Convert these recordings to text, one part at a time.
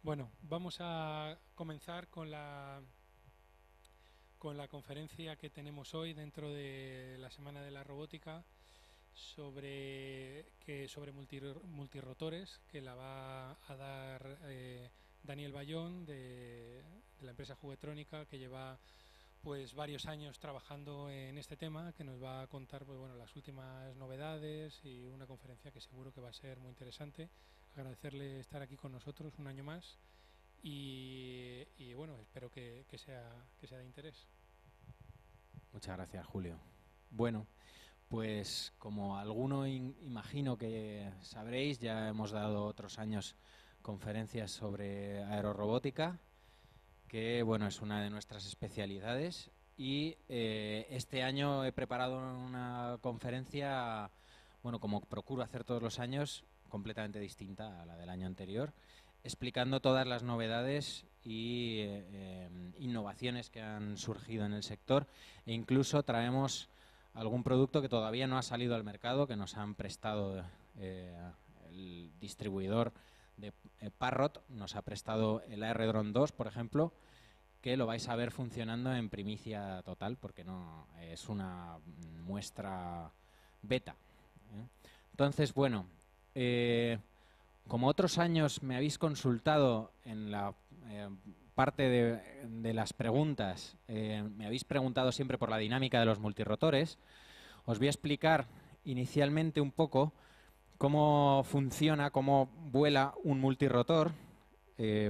Bueno, vamos a comenzar con la conferencia que tenemos hoy dentro de la Semana de la Robótica sobre multirotores, que la va a dar Daniel Bayón de la empresa Juguetrónica, que lleva pues varios años trabajando en este tema, que nos va a contar pues, bueno, las últimas novedades y una conferencia que seguro que va a ser muy interesante. Agradecerle estar aquí con nosotros un año más y bueno, espero que sea de interés. Muchas gracias, Julio. Bueno, pues como alguno imagino que sabréis, ya hemos dado otros años conferencias sobre aerorrobótica, que bueno, es una de nuestras especialidades, y este año he preparado una conferencia, bueno, como procuro hacer todos los años, completamente distinta a la del año anterior, explicando todas las novedades y innovaciones que han surgido en el sector, e incluso traemos algún producto que todavía no ha salido al mercado, que nos han prestado el distribuidor de Parrot, nos ha prestado el AR-Drone 2, por ejemplo, que lo vais a ver funcionando en primicia total, porque no es una muestra beta. Entonces, bueno, como otros años me habéis consultado en la parte de las preguntas, me habéis preguntado siempre por la dinámica de los multirotores, os voy a explicar inicialmente un poco cómo funciona, cómo vuela un multirotor.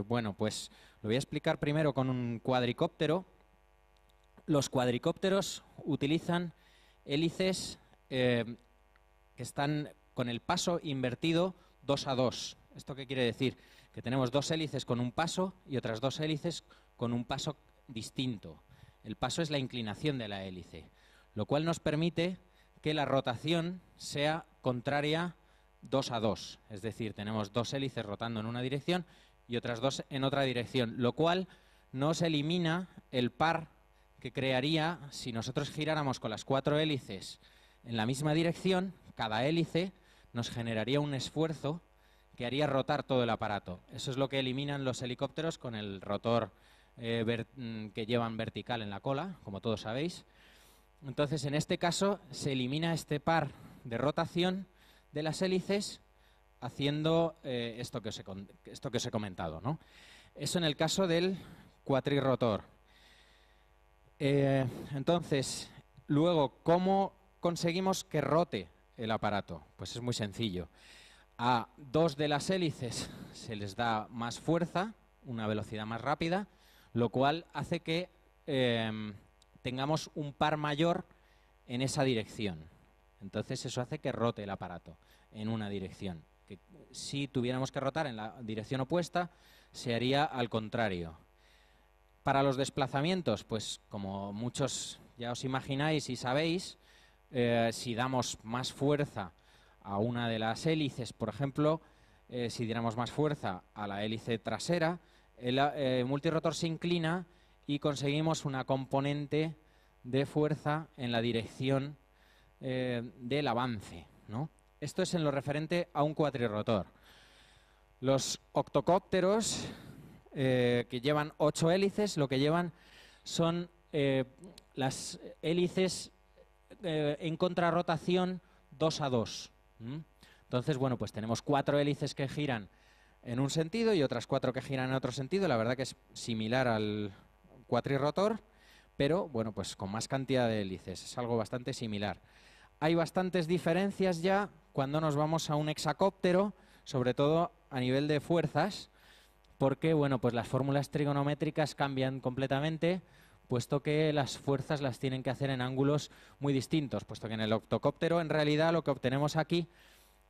Bueno, pues lo voy a explicar primero con un cuadricóptero. Los cuadricópteros utilizan hélices que están con el paso invertido 2 a 2. ¿Esto qué quiere decir? Que tenemos dos hélices con un paso y otras dos hélices con un paso distinto. El paso es la inclinación de la hélice, lo cual nos permite que la rotación sea contraria 2 a 2. Es decir, tenemos dos hélices rotando en una dirección y otras dos en otra dirección, lo cual nos elimina el par que crearía si nosotros giráramos con las cuatro hélices en la misma dirección. Cada hélice nos generaría un esfuerzo que haría rotar todo el aparato. Eso es lo que eliminan los helicópteros con el rotor que llevan vertical en la cola, como todos sabéis. Entonces, en este caso, se elimina este par de rotación de las hélices haciendo esto que os he comentado, ¿no? Eso en el caso del cuatrirrotor. Entonces, luego, ¿cómo conseguimos que rote el aparato? Pues es muy sencillo. A dos de las hélices se les da más fuerza, una velocidad más rápida, lo cual hace que tengamos un par mayor en esa dirección. Entonces eso hace que rote el aparato en una dirección. Que si tuviéramos que rotar en la dirección opuesta, se haría al contrario. Para los desplazamientos, pues como muchos ya os imagináis y sabéis, si damos más fuerza a una de las hélices, por ejemplo, si diéramos más fuerza a la hélice trasera, el multirrotor se inclina y conseguimos una componente de fuerza en la dirección del avance, ¿no? Esto es en lo referente a un cuatrirrotor. Los octocópteros, que llevan 8 hélices, lo que llevan son las hélices en contrarrotación 2 a 2. Entonces, bueno, pues tenemos 4 hélices que giran en un sentido y otras 4 que giran en otro sentido. La verdad que es similar al cuatrirrotor, pero bueno, pues con más cantidad de hélices. Es algo bastante similar. Hay bastantes diferencias ya cuando nos vamos a un hexacóptero, sobre todo a nivel de fuerzas, porque bueno, pues las fórmulas trigonométricas cambian completamente, puesto que las fuerzas las tienen que hacer en ángulos muy distintos, puesto que en el octocóptero en realidad lo que obtenemos aquí,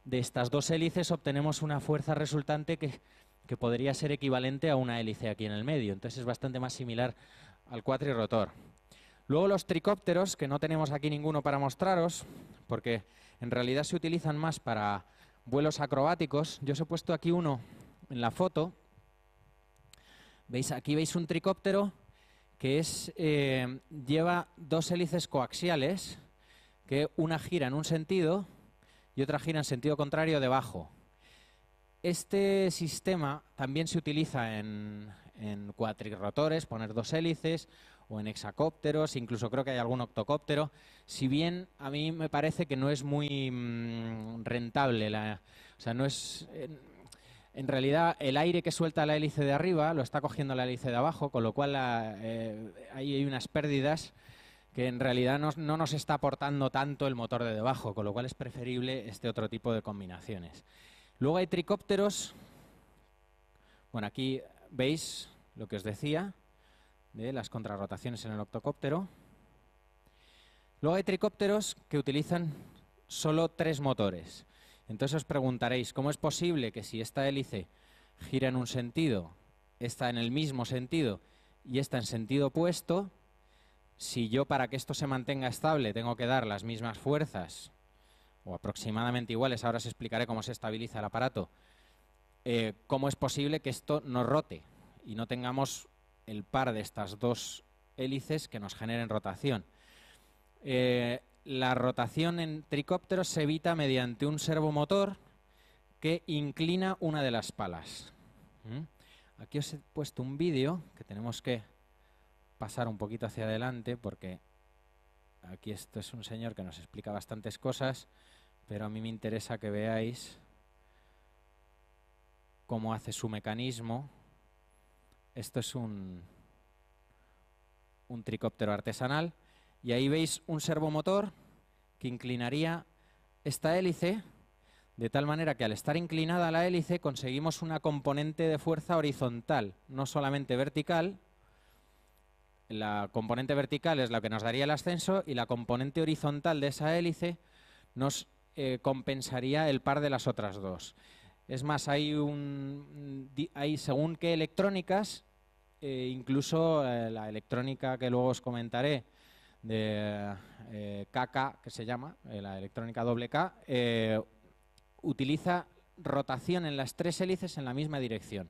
de estas dos hélices obtenemos una fuerza resultante que podría ser equivalente a una hélice aquí en el medio, entonces es bastante más similar al cuatrirrotor. Luego los tricópteros, que no tenemos aquí ninguno para mostraros, porque en realidad se utilizan más para vuelos acrobáticos. Yo os he puesto aquí uno en la foto. ¿Veis? Aquí veis un tricóptero que lleva dos hélices coaxiales, que una gira en un sentido y otra gira en sentido contrario debajo. Este sistema también se utiliza en cuatrirrotores, poner 2 hélices, o en hexacópteros, incluso creo que hay algún octocóptero, si bien a mí me parece que no es muy rentable, o sea, no es... En realidad, el aire que suelta la hélice de arriba lo está cogiendo la hélice de abajo, con lo cual ahí hay unas pérdidas que en realidad no nos está aportando tanto el motor de debajo, con lo cual es preferible este otro tipo de combinaciones. Luego hay tricópteros. Bueno, aquí veis lo que os decía de las contrarrotaciones en el octocóptero. Luego hay tricópteros que utilizan solo 3 motores. Entonces os preguntaréis, ¿cómo es posible que si esta hélice gira en un sentido, esta en el mismo sentido y esta en sentido opuesto, si yo para que esto se mantenga estable tengo que dar las mismas fuerzas o aproximadamente iguales, ahora os explicaré cómo se estabiliza el aparato, cómo es posible que esto no rote y no tengamos el par de estas 2 hélices que nos generen rotación? La rotación en tricópteros se evita mediante un servomotor que inclina una de las palas. Aquí os he puesto un vídeo que tenemos que pasar un poquito hacia adelante porque aquí esto es un señor que nos explica bastantes cosas, pero a mí me interesa que veáis cómo hace su mecanismo. Esto es un tricóptero artesanal. Y ahí veis un servomotor que inclinaría esta hélice de tal manera que al estar inclinada la hélice conseguimos una componente de fuerza horizontal, no solamente vertical. La componente vertical es la que nos daría el ascenso y la componente horizontal de esa hélice nos compensaría el par de las otras 2. Es más, hay según qué electrónicas, incluso la electrónica que luego os comentaré, de KK, que se llama, la electrónica K, utiliza rotación en las 3 hélices en la misma dirección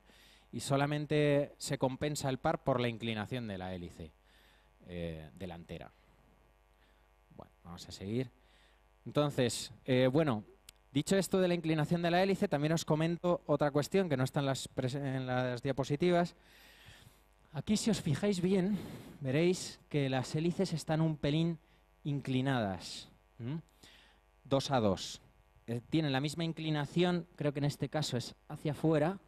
y solamente se compensa el par por la inclinación de la hélice delantera. Bueno, vamos a seguir. Entonces, bueno, dicho esto de la inclinación de la hélice, también os comento otra cuestión que no está en las diapositivas. Aquí, si os fijáis bien, veréis que las hélices están un pelín inclinadas, 2 a 2. Tienen la misma inclinación, creo que en este caso es hacia afuera.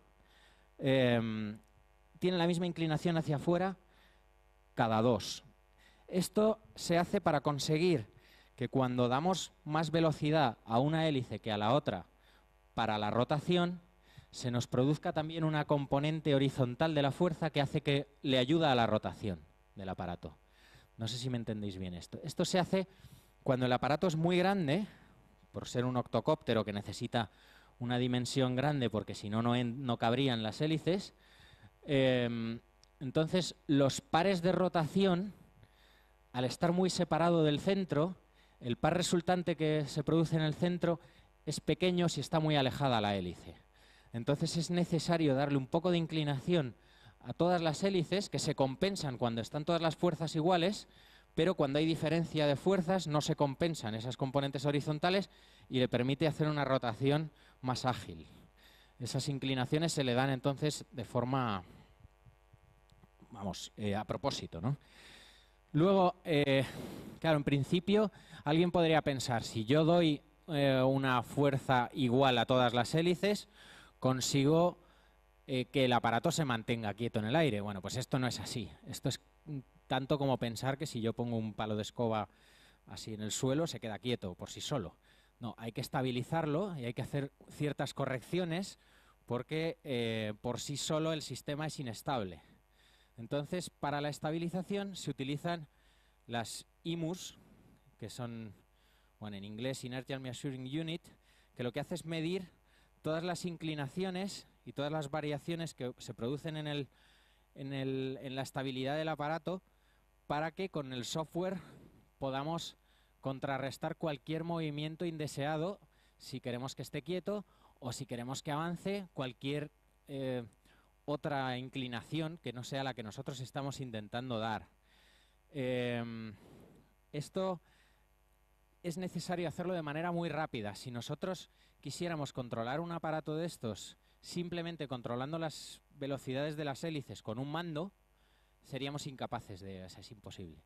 Tienen la misma inclinación hacia afuera cada 2. Esto se hace para conseguir que cuando damos más velocidad a una hélice que a la otra para la rotación, se nos produzca también una componente horizontal de la fuerza que hace que le ayuda a la rotación del aparato. No sé si me entendéis bien esto. Esto se hace cuando el aparato es muy grande, por ser un octocóptero que necesita una dimensión grande porque si no, no cabrían las hélices. Entonces, los pares de rotación, al estar muy separado del centro, el par resultante que se produce en el centro es pequeño si está muy alejada la hélice. Entonces es necesario darle un poco de inclinación a todas las hélices que se compensan cuando están todas las fuerzas iguales, pero cuando hay diferencia de fuerzas no se compensan esas componentes horizontales y le permite hacer una rotación más ágil. Esas inclinaciones se le dan entonces de forma, vamos, a propósito, ¿no? Luego, claro, en principio alguien podría pensar, si yo doy una fuerza igual a todas las hélices, consigo que el aparato se mantenga quieto en el aire. Bueno, pues esto no es así. Esto es tanto como pensar que si yo pongo un palo de escoba así en el suelo, se queda quieto por sí solo. No, hay que estabilizarlo y hay que hacer ciertas correcciones porque por sí solo el sistema es inestable. Entonces, para la estabilización se utilizan las IMUs, que son, bueno, en inglés Inertial Measuring Unit, que lo que hace es medir todas las inclinaciones y todas las variaciones que se producen en la estabilidad del aparato para que con el software podamos contrarrestar cualquier movimiento indeseado si queremos que esté quieto o si queremos que avance cualquier otra inclinación que no sea la que nosotros estamos intentando dar. Esto es necesario hacerlo de manera muy rápida. Si nosotros quisiéramos controlar un aparato de estos simplemente controlando las velocidades de las hélices con un mando, seríamos incapaces de, o sea, es imposible,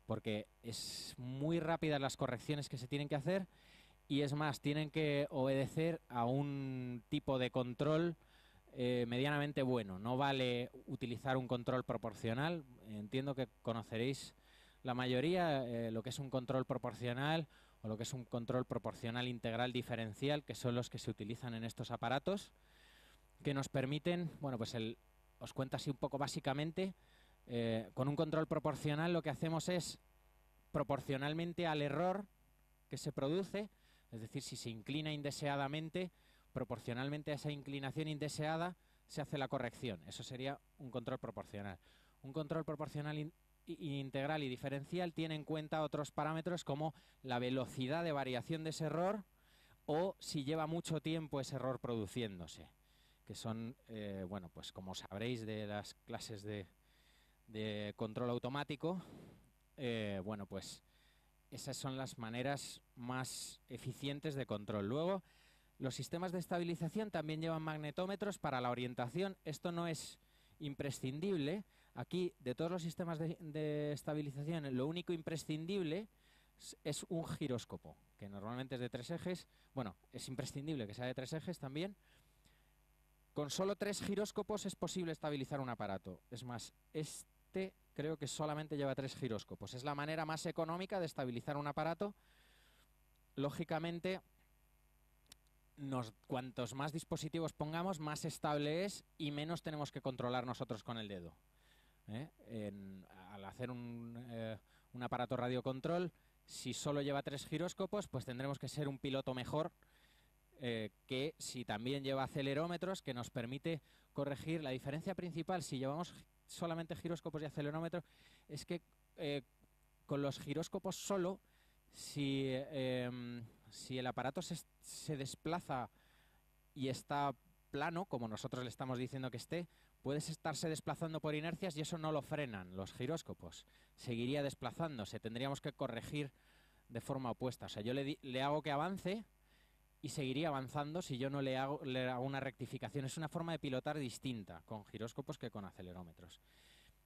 porque es muy rápidas las correcciones que se tienen que hacer y es más, tienen que obedecer a un tipo de control medianamente bueno. No vale utilizar un control proporcional. Entiendo que conoceréis la mayoría lo que es un control proporcional o lo que es un control proporcional integral diferencial, que son los que se utilizan en estos aparatos, que nos permiten, bueno, pues os cuento así un poco básicamente, con un control proporcional lo que hacemos es, proporcionalmente al error que se produce, es decir, si se inclina indeseadamente, proporcionalmente a esa inclinación indeseada se hace la corrección. Eso sería un control proporcional. Un control proporcional integral y diferencial tiene en cuenta otros parámetros como la velocidad de variación de ese error o si lleva mucho tiempo ese error produciéndose, que son, bueno, pues como sabréis de las clases de control automático, bueno, pues esas son las maneras más eficientes de control. Luego, los sistemas de estabilización también llevan magnetómetros para la orientación. Esto no es imprescindible. Aquí, de todos los sistemas de estabilización, lo único imprescindible es un giróscopo, que normalmente es de 3 ejes. Bueno, es imprescindible que sea de 3 ejes también. Con solo 3 giróscopos es posible estabilizar un aparato. Es más, creo que solamente lleva 3 giróscopos. Es la manera más económica de estabilizar un aparato. Lógicamente, cuantos más dispositivos pongamos, más estable es y menos tenemos que controlar nosotros con el dedo. Al hacer un aparato radiocontrol, si solo lleva 3 giróscopos, pues tendremos que ser un piloto mejor que si también lleva acelerómetros, que nos permite corregir. La diferencia principal, si llevamos solamente giróscopos y acelerómetros, es que con los giróscopos solo, si el aparato se desplaza y está plano, como nosotros le estamos diciendo que esté, puede estarse desplazando por inercias y eso no lo frenan los giróscopos. Seguiría desplazándose, tendríamos que corregir de forma opuesta. O sea, yo le hago que avance y seguiría avanzando si yo no le hago una rectificación. Es una forma de pilotar distinta con giróscopos que con acelerómetros.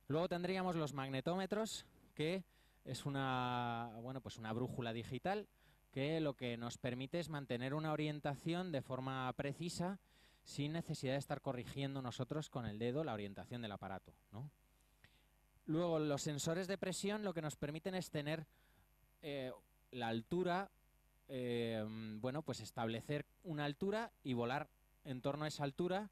Luego tendríamos los magnetómetros, que es una brújula digital que lo que nos permite es mantener una orientación de forma precisa sin necesidad de estar corrigiendo nosotros con el dedo la orientación del aparato, ¿no? Luego los sensores de presión lo que nos permiten es tener la altura, bueno, pues establecer una altura y volar en torno a esa altura,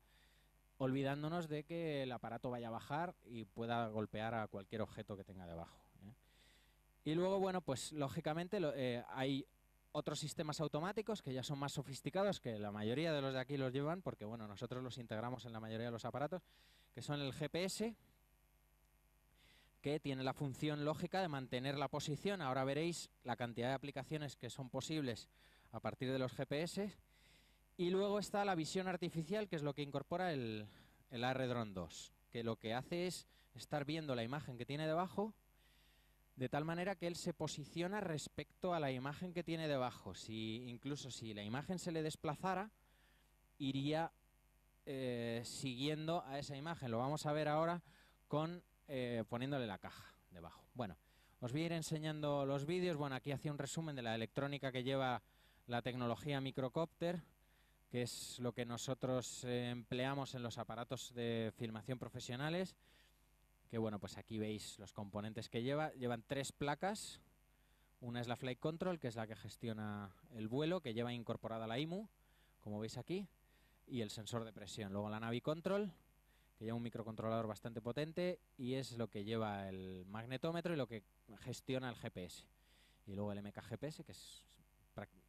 olvidándonos de que el aparato vaya a bajar y pueda golpear a cualquier objeto que tenga debajo. Y luego, bueno, pues lógicamente hay otros sistemas automáticos que ya son más sofisticados, que la mayoría de los de aquí los llevan, porque bueno, nosotros los integramos en la mayoría de los aparatos, que son el GPS, que tiene la función lógica de mantener la posición. Ahora veréis la cantidad de aplicaciones que son posibles a partir de los GPS. Y luego está la visión artificial, que es lo que incorpora el AR-Drone 2, que lo que hace es estar viendo la imagen que tiene debajo, de tal manera que él se posiciona respecto a la imagen que tiene debajo. Incluso si la imagen se le desplazara, iría siguiendo a esa imagen. Lo vamos a ver ahora con poniéndole la caja debajo. Bueno, os voy a ir enseñando los vídeos. Bueno, aquí hacía un resumen de la electrónica que lleva la tecnología microcópter, que es lo que nosotros empleamos en los aparatos de filmación profesionales. Que bueno, pues aquí veis los componentes que llevan 3 placas. Una es la Flight Control, que es la que gestiona el vuelo, que lleva incorporada la IMU, como veis aquí, y el sensor de presión. Luego la Navi Control, que lleva un microcontrolador bastante potente y es lo que lleva el magnetómetro y lo que gestiona el GPS. Y luego el MKGPS, que es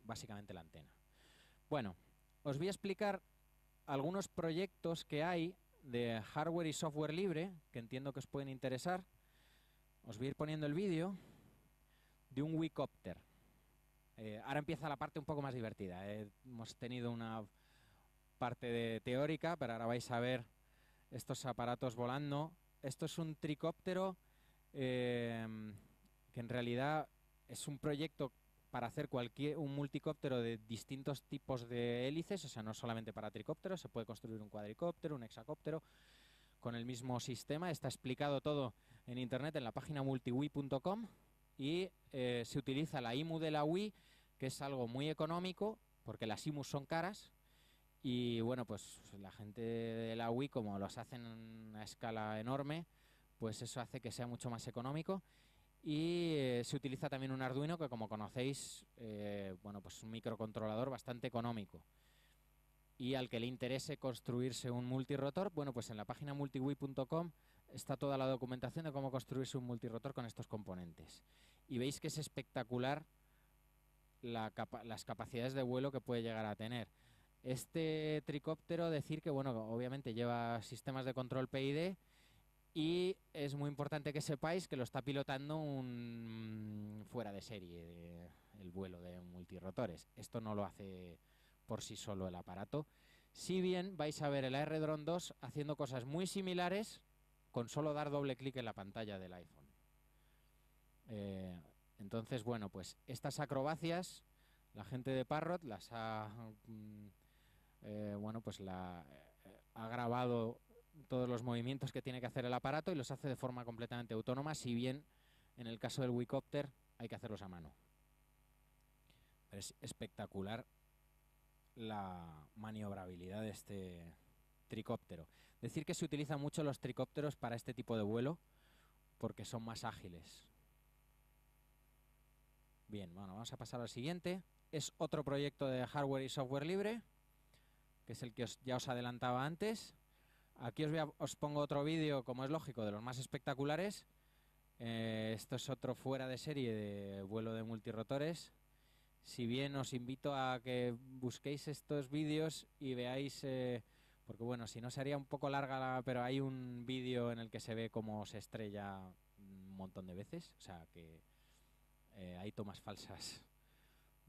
básicamente la antena. Bueno, os voy a explicar algunos proyectos que hay de hardware y software libre, que entiendo que os pueden interesar. Os voy a ir poniendo el vídeo de un Wicopter. Ahora empieza la parte un poco más divertida. Hemos tenido una parte teórica, pero ahora vais a ver estos aparatos volando. Esto es un tricóptero que en realidad es un proyecto para hacer un multicóptero de distintos tipos de hélices, o sea, no solamente para tricópteros, se puede construir un cuadricóptero, un hexacóptero, con el mismo sistema. Está explicado todo en internet, en la página multiwii.com, y se utiliza la IMU de la Wii, que es algo muy económico, porque las IMUs son caras, y bueno, pues la gente de la Wii, como los hacen a escala enorme, pues eso hace que sea mucho más económico. Y se utiliza también un Arduino, que como conocéis, bueno, pues es un microcontrolador bastante económico. Y al que le interese construirse un multirotor, bueno, pues en la página multiwii.com está toda la documentación de cómo construirse un multirotor con estos componentes. Y veis que es espectacular las capacidades de vuelo que puede llegar a tener. Este tricóptero, decir que, bueno, obviamente lleva sistemas de control PID, y es muy importante que sepáis que lo está pilotando un fuera de serie el vuelo de multirotores. Esto no lo hace por sí solo el aparato. Si bien vais a ver el AR-Drone 2 haciendo cosas muy similares con solo dar doble clic en la pantalla del iPhone. Entonces, bueno, pues estas acrobacias la gente de Parrot las ha bueno, pues ha grabado todos los movimientos que tiene que hacer el aparato y los hace de forma completamente autónoma, si bien en el caso del Wicopter hay que hacerlos a mano. Pero es espectacular la maniobrabilidad de este tricóptero. Decir que se utilizan mucho los tricópteros para este tipo de vuelo porque son más ágiles. Bien, bueno, vamos a pasar al siguiente. Es otro proyecto de hardware y software libre, que es el que ya os adelantaba antes. Aquí os pongo otro vídeo, como es lógico, de los más espectaculares. Esto es otro fuera de serie de vuelo de multirotores. Si bien os invito a que busquéis estos vídeos y veáis, porque bueno, si no sería un poco larga, pero hay un vídeo en el que se ve cómo se estrella un montón de veces, o sea que hay tomas falsas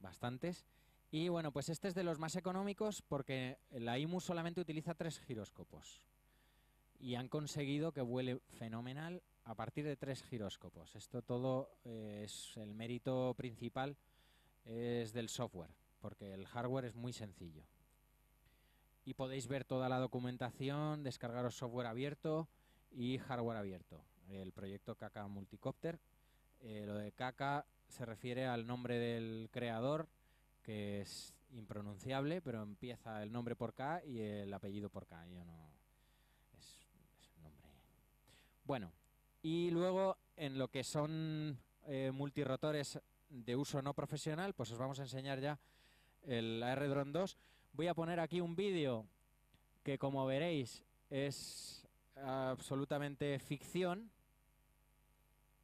bastantes. Y bueno, pues este es de los más económicos porque la IMU solamente utiliza 3 giróscopos y han conseguido que vuele fenomenal a partir de 3 giróscopos. Esto todo es el mérito principal es del software, porque el hardware es muy sencillo. Y podéis ver toda la documentación, descargaros software abierto y hardware abierto. El proyecto Kaka Multicopter. Lo de Kaka se refiere al nombre del creador, que es impronunciable, pero empieza el nombre por K y el apellido por K. Yo no... es un nombre... Bueno, y luego en lo que son multirotores de uso no profesional, pues os vamos a enseñar ya el AR-Drone 2. Voy a poner aquí un vídeo que, como veréis, es absolutamente ficción.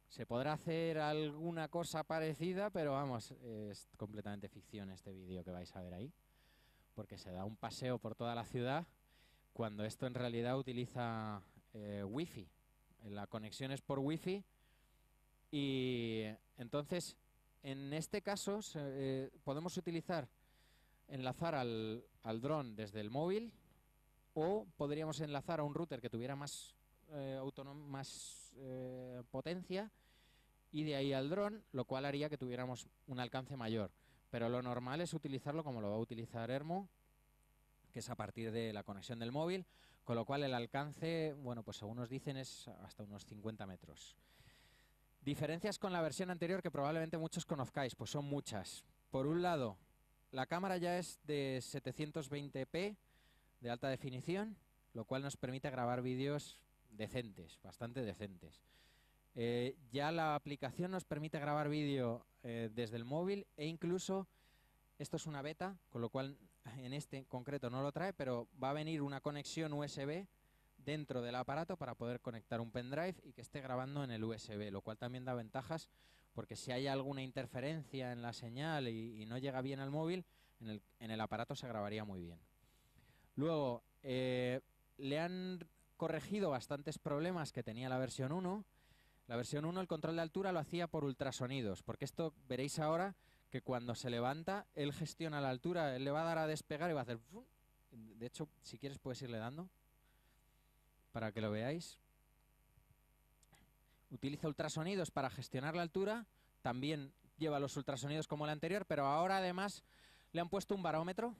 Se podrá hacer alguna cosa parecida, pero vamos, es completamente ficción este vídeo que vais a ver ahí, porque se da un paseo por toda la ciudad cuando esto en realidad utiliza Wi-Fi. La conexión es por Wi-Fi y entonces en este caso podemos enlazar al dron desde el móvil, o podríamos enlazar a un router que tuviera más potencia y de ahí al dron, lo cual haría que tuviéramos un alcance mayor. Pero lo normal es utilizarlo como lo va a utilizar Hermo, que es a partir de la conexión del móvil, con lo cual el alcance, bueno, pues según nos dicen es hasta unos 50 metros. Diferencias con la versión anterior que probablemente muchos conozcáis, pues son muchas. Por un lado, la cámara ya es de 720p de alta definición, lo cual nos permite grabar vídeos decentes, bastante decentes. Ya la aplicación nos permite grabar vídeo desde el móvil, e incluso esto es una beta, con lo cual en este en concreto no lo trae, pero va a venir una conexión USB dentro del aparato para poder conectar un pendrive y que esté grabando en el USB, lo cual también da ventajas, porque si hay alguna interferencia en la señal y no llega bien al móvil, en el aparato se grabaría muy bien. Luego, le han corregido bastantes problemas que tenía la versión 1. La versión 1, el control de altura lo hacía por ultrasonidos, porque esto veréis ahora que cuando se levanta, él gestiona la altura, él le va a dar a despegar y va a hacer... De hecho, si quieres puedes irle dando para que lo veáis. Utiliza ultrasonidos para gestionar la altura, también lleva los ultrasonidos como el anterior, pero ahora además le han puesto un barómetro,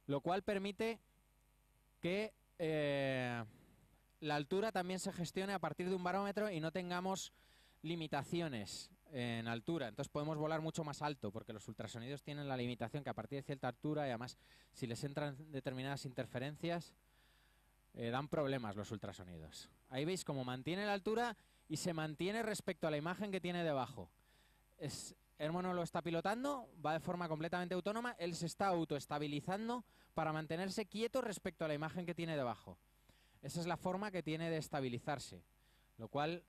lo cual permite que la altura también se gestione a partir de un barómetro y no tengamos limitaciones en altura. Entonces podemos volar mucho más alto, porque los ultrasonidos tienen la limitación que a partir de cierta altura, y además si les entran determinadas interferencias, dan problemas los ultrasonidos. Ahí veis cómo mantiene la altura y se mantiene respecto a la imagen que tiene debajo. Elmo no lo está pilotando, va de forma completamente autónoma, él se está autoestabilizando para mantenerse quieto respecto a la imagen que tiene debajo. Esa es la forma que tiene de estabilizarse, lo cual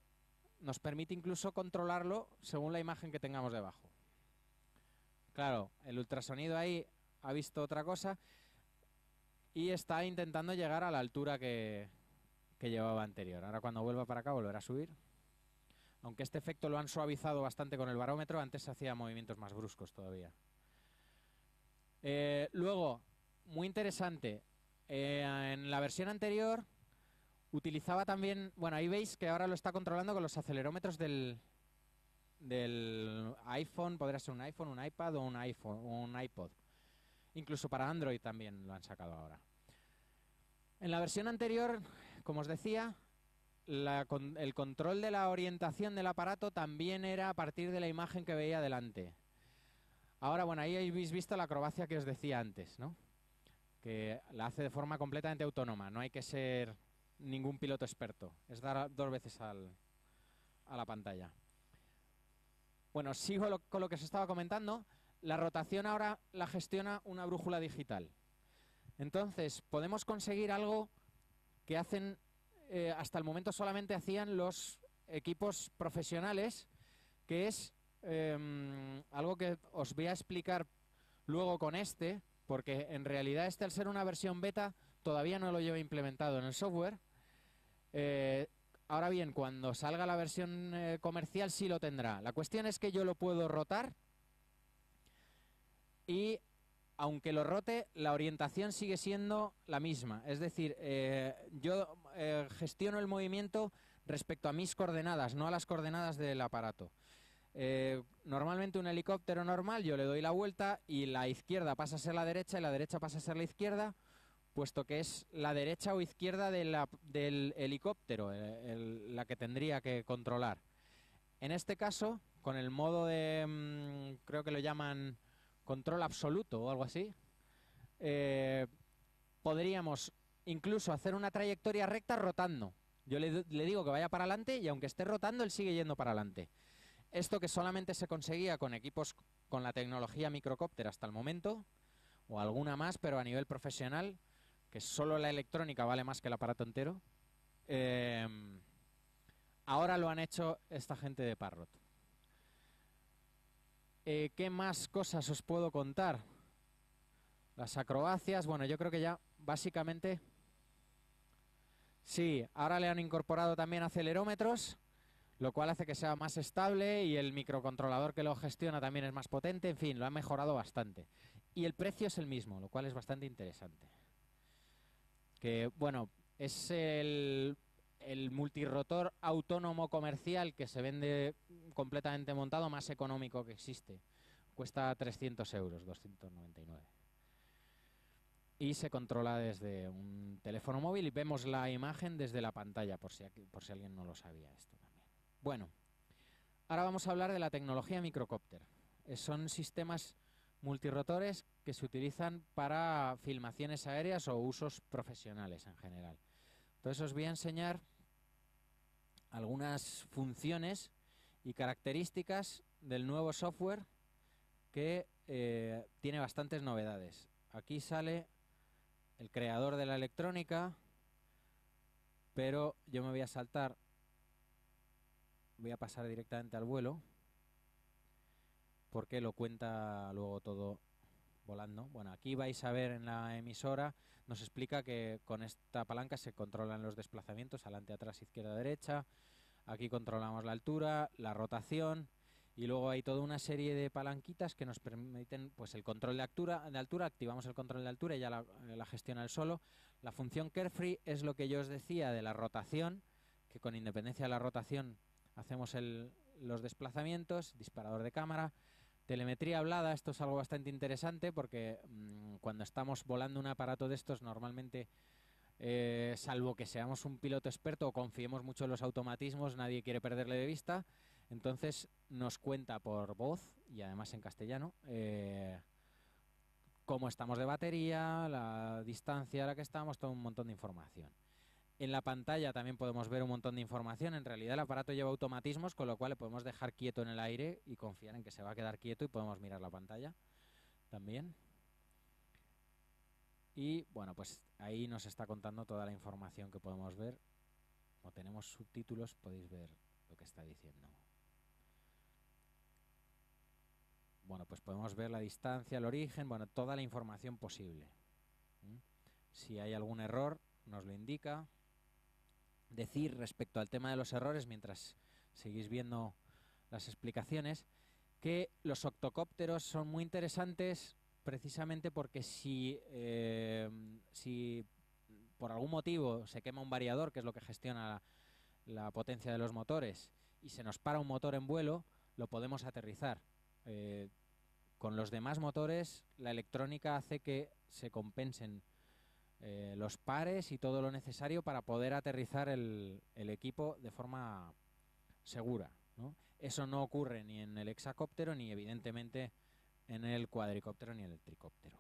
nos permite incluso controlarlo según la imagen que tengamos debajo. Claro, el ultrasonido ahí ha visto otra cosa y está intentando llegar a la altura que llevaba anterior. Ahora cuando vuelva para acá volverá a subir. Aunque este efecto lo han suavizado bastante con el barómetro, antes se hacía movimientos más bruscos todavía. Luego, muy interesante, en la versión anterior utilizaba también, bueno, ahí veis que ahora lo está controlando con los acelerómetros del iPhone, podría ser un iPhone, un iPad o un iPod. Incluso para Android también lo han sacado ahora. En la versión anterior, como os decía, el control de la orientación del aparato también era a partir de la imagen que veía delante. Ahora, bueno, ahí habéis visto la acrobacia que os decía antes, ¿no? Que la hace de forma completamente autónoma, no hay que ser ningún piloto experto, es dar 2 veces a la pantalla. Bueno, sigo con lo que os estaba comentando. La rotación ahora la gestiona una brújula digital. Entonces, podemos conseguir algo que hacen, hasta el momento solamente hacían los equipos profesionales, que es algo que os voy a explicar luego con porque en realidad al ser una versión beta todavía no lo lleva implementado en el software. Ahora bien, cuando salga la versión comercial sí lo tendrá. La cuestión es que yo lo puedo rotar y aunque lo rote, la orientación sigue siendo la misma. Es decir, yo gestiono el movimiento respecto a mis coordenadas, no a las coordenadas del aparato. Normalmente un helicóptero normal yo le doy la vuelta y la izquierda pasa a ser la derecha y la derecha pasa a ser la izquierda, puesto que es la derecha o izquierda del helicóptero la que tendría que controlar. En este caso, con el modo de, creo que lo llaman control absoluto o algo así, podríamos incluso hacer una trayectoria recta rotando. Yo le digo que vaya para adelante y aunque esté rotando, él sigue yendo para adelante. Esto que solamente se conseguía con equipos con la tecnología microcóptero hasta el momento, o alguna más, pero a nivel profesional, que solo la electrónica vale más que el aparato entero, ahora lo han hecho esta gente de Parrot. ¿Qué más cosas os puedo contar? Las acrobacias, bueno, yo creo que ya básicamente... Sí, ahora le han incorporado también acelerómetros, lo cual hace que sea más estable y el microcontrolador que lo gestiona también es más potente. En fin, lo han mejorado bastante. Y el precio es el mismo, lo cual es bastante interesante. Que, bueno, es el multirotor autónomo comercial que se vende completamente montado, más económico que existe. Cuesta 300 euros, 299. Y se controla desde un teléfono móvil y vemos la imagen desde la pantalla, por si alguien no lo sabía esto también. Bueno, ahora vamos a hablar de la tecnología microcópter. Son sistemas multirotores que se utilizan para filmaciones aéreas o usos profesionales en general. Entonces os voy a enseñar algunas funciones y características del nuevo software que tiene bastantes novedades. Aquí sale el creador de la electrónica, pero yo me voy a saltar, voy a pasar directamente al vuelo, porque lo cuenta luego todo volando. Bueno, aquí vais a ver en la emisora, nos explica que con esta palanca se controlan los desplazamientos, adelante, atrás, izquierda, derecha. Aquí controlamos la altura, la rotación, y luego hay toda una serie de palanquitas que nos permiten pues el control de altura, activamos el control de altura y ya la gestiona él solo. La función Carefree es lo que yo os decía de la rotación, que con independencia de la rotación hacemos los desplazamientos, disparador de cámara, telemetría hablada. Esto es algo bastante interesante porque cuando estamos volando un aparato de estos normalmente, salvo que seamos un piloto experto o confiemos mucho en los automatismos, nadie quiere perderle de vista. Entonces nos cuenta por voz y además en castellano cómo estamos de batería, la distancia a la que estamos, todo un montón de información. En la pantalla también podemos ver un montón de información. En realidad el aparato lleva automatismos, con lo cual le podemos dejar quieto en el aire y confiar en que se va a quedar quieto y podemos mirar la pantalla también. Y bueno, pues ahí nos está contando toda la información que podemos ver. Como tenemos subtítulos, podéis ver lo que está diciendo. Bueno, pues podemos ver la distancia, el origen, bueno, toda la información posible. Si hay algún error, nos lo indica. Decir respecto al tema de los errores, mientras seguís viendo las explicaciones, que los octocópteros son muy interesantes precisamente porque si por algún motivo se quema un variador, que es lo que gestiona la potencia de los motores, y se nos para un motor en vuelo, lo podemos aterrizar. Con los demás motores, la electrónica hace que se compensen los pares y todo lo necesario para poder aterrizar el equipo de forma segura, ¿no? Eso no ocurre ni en el hexacóptero ni evidentemente en el cuadricóptero ni en el tricóptero.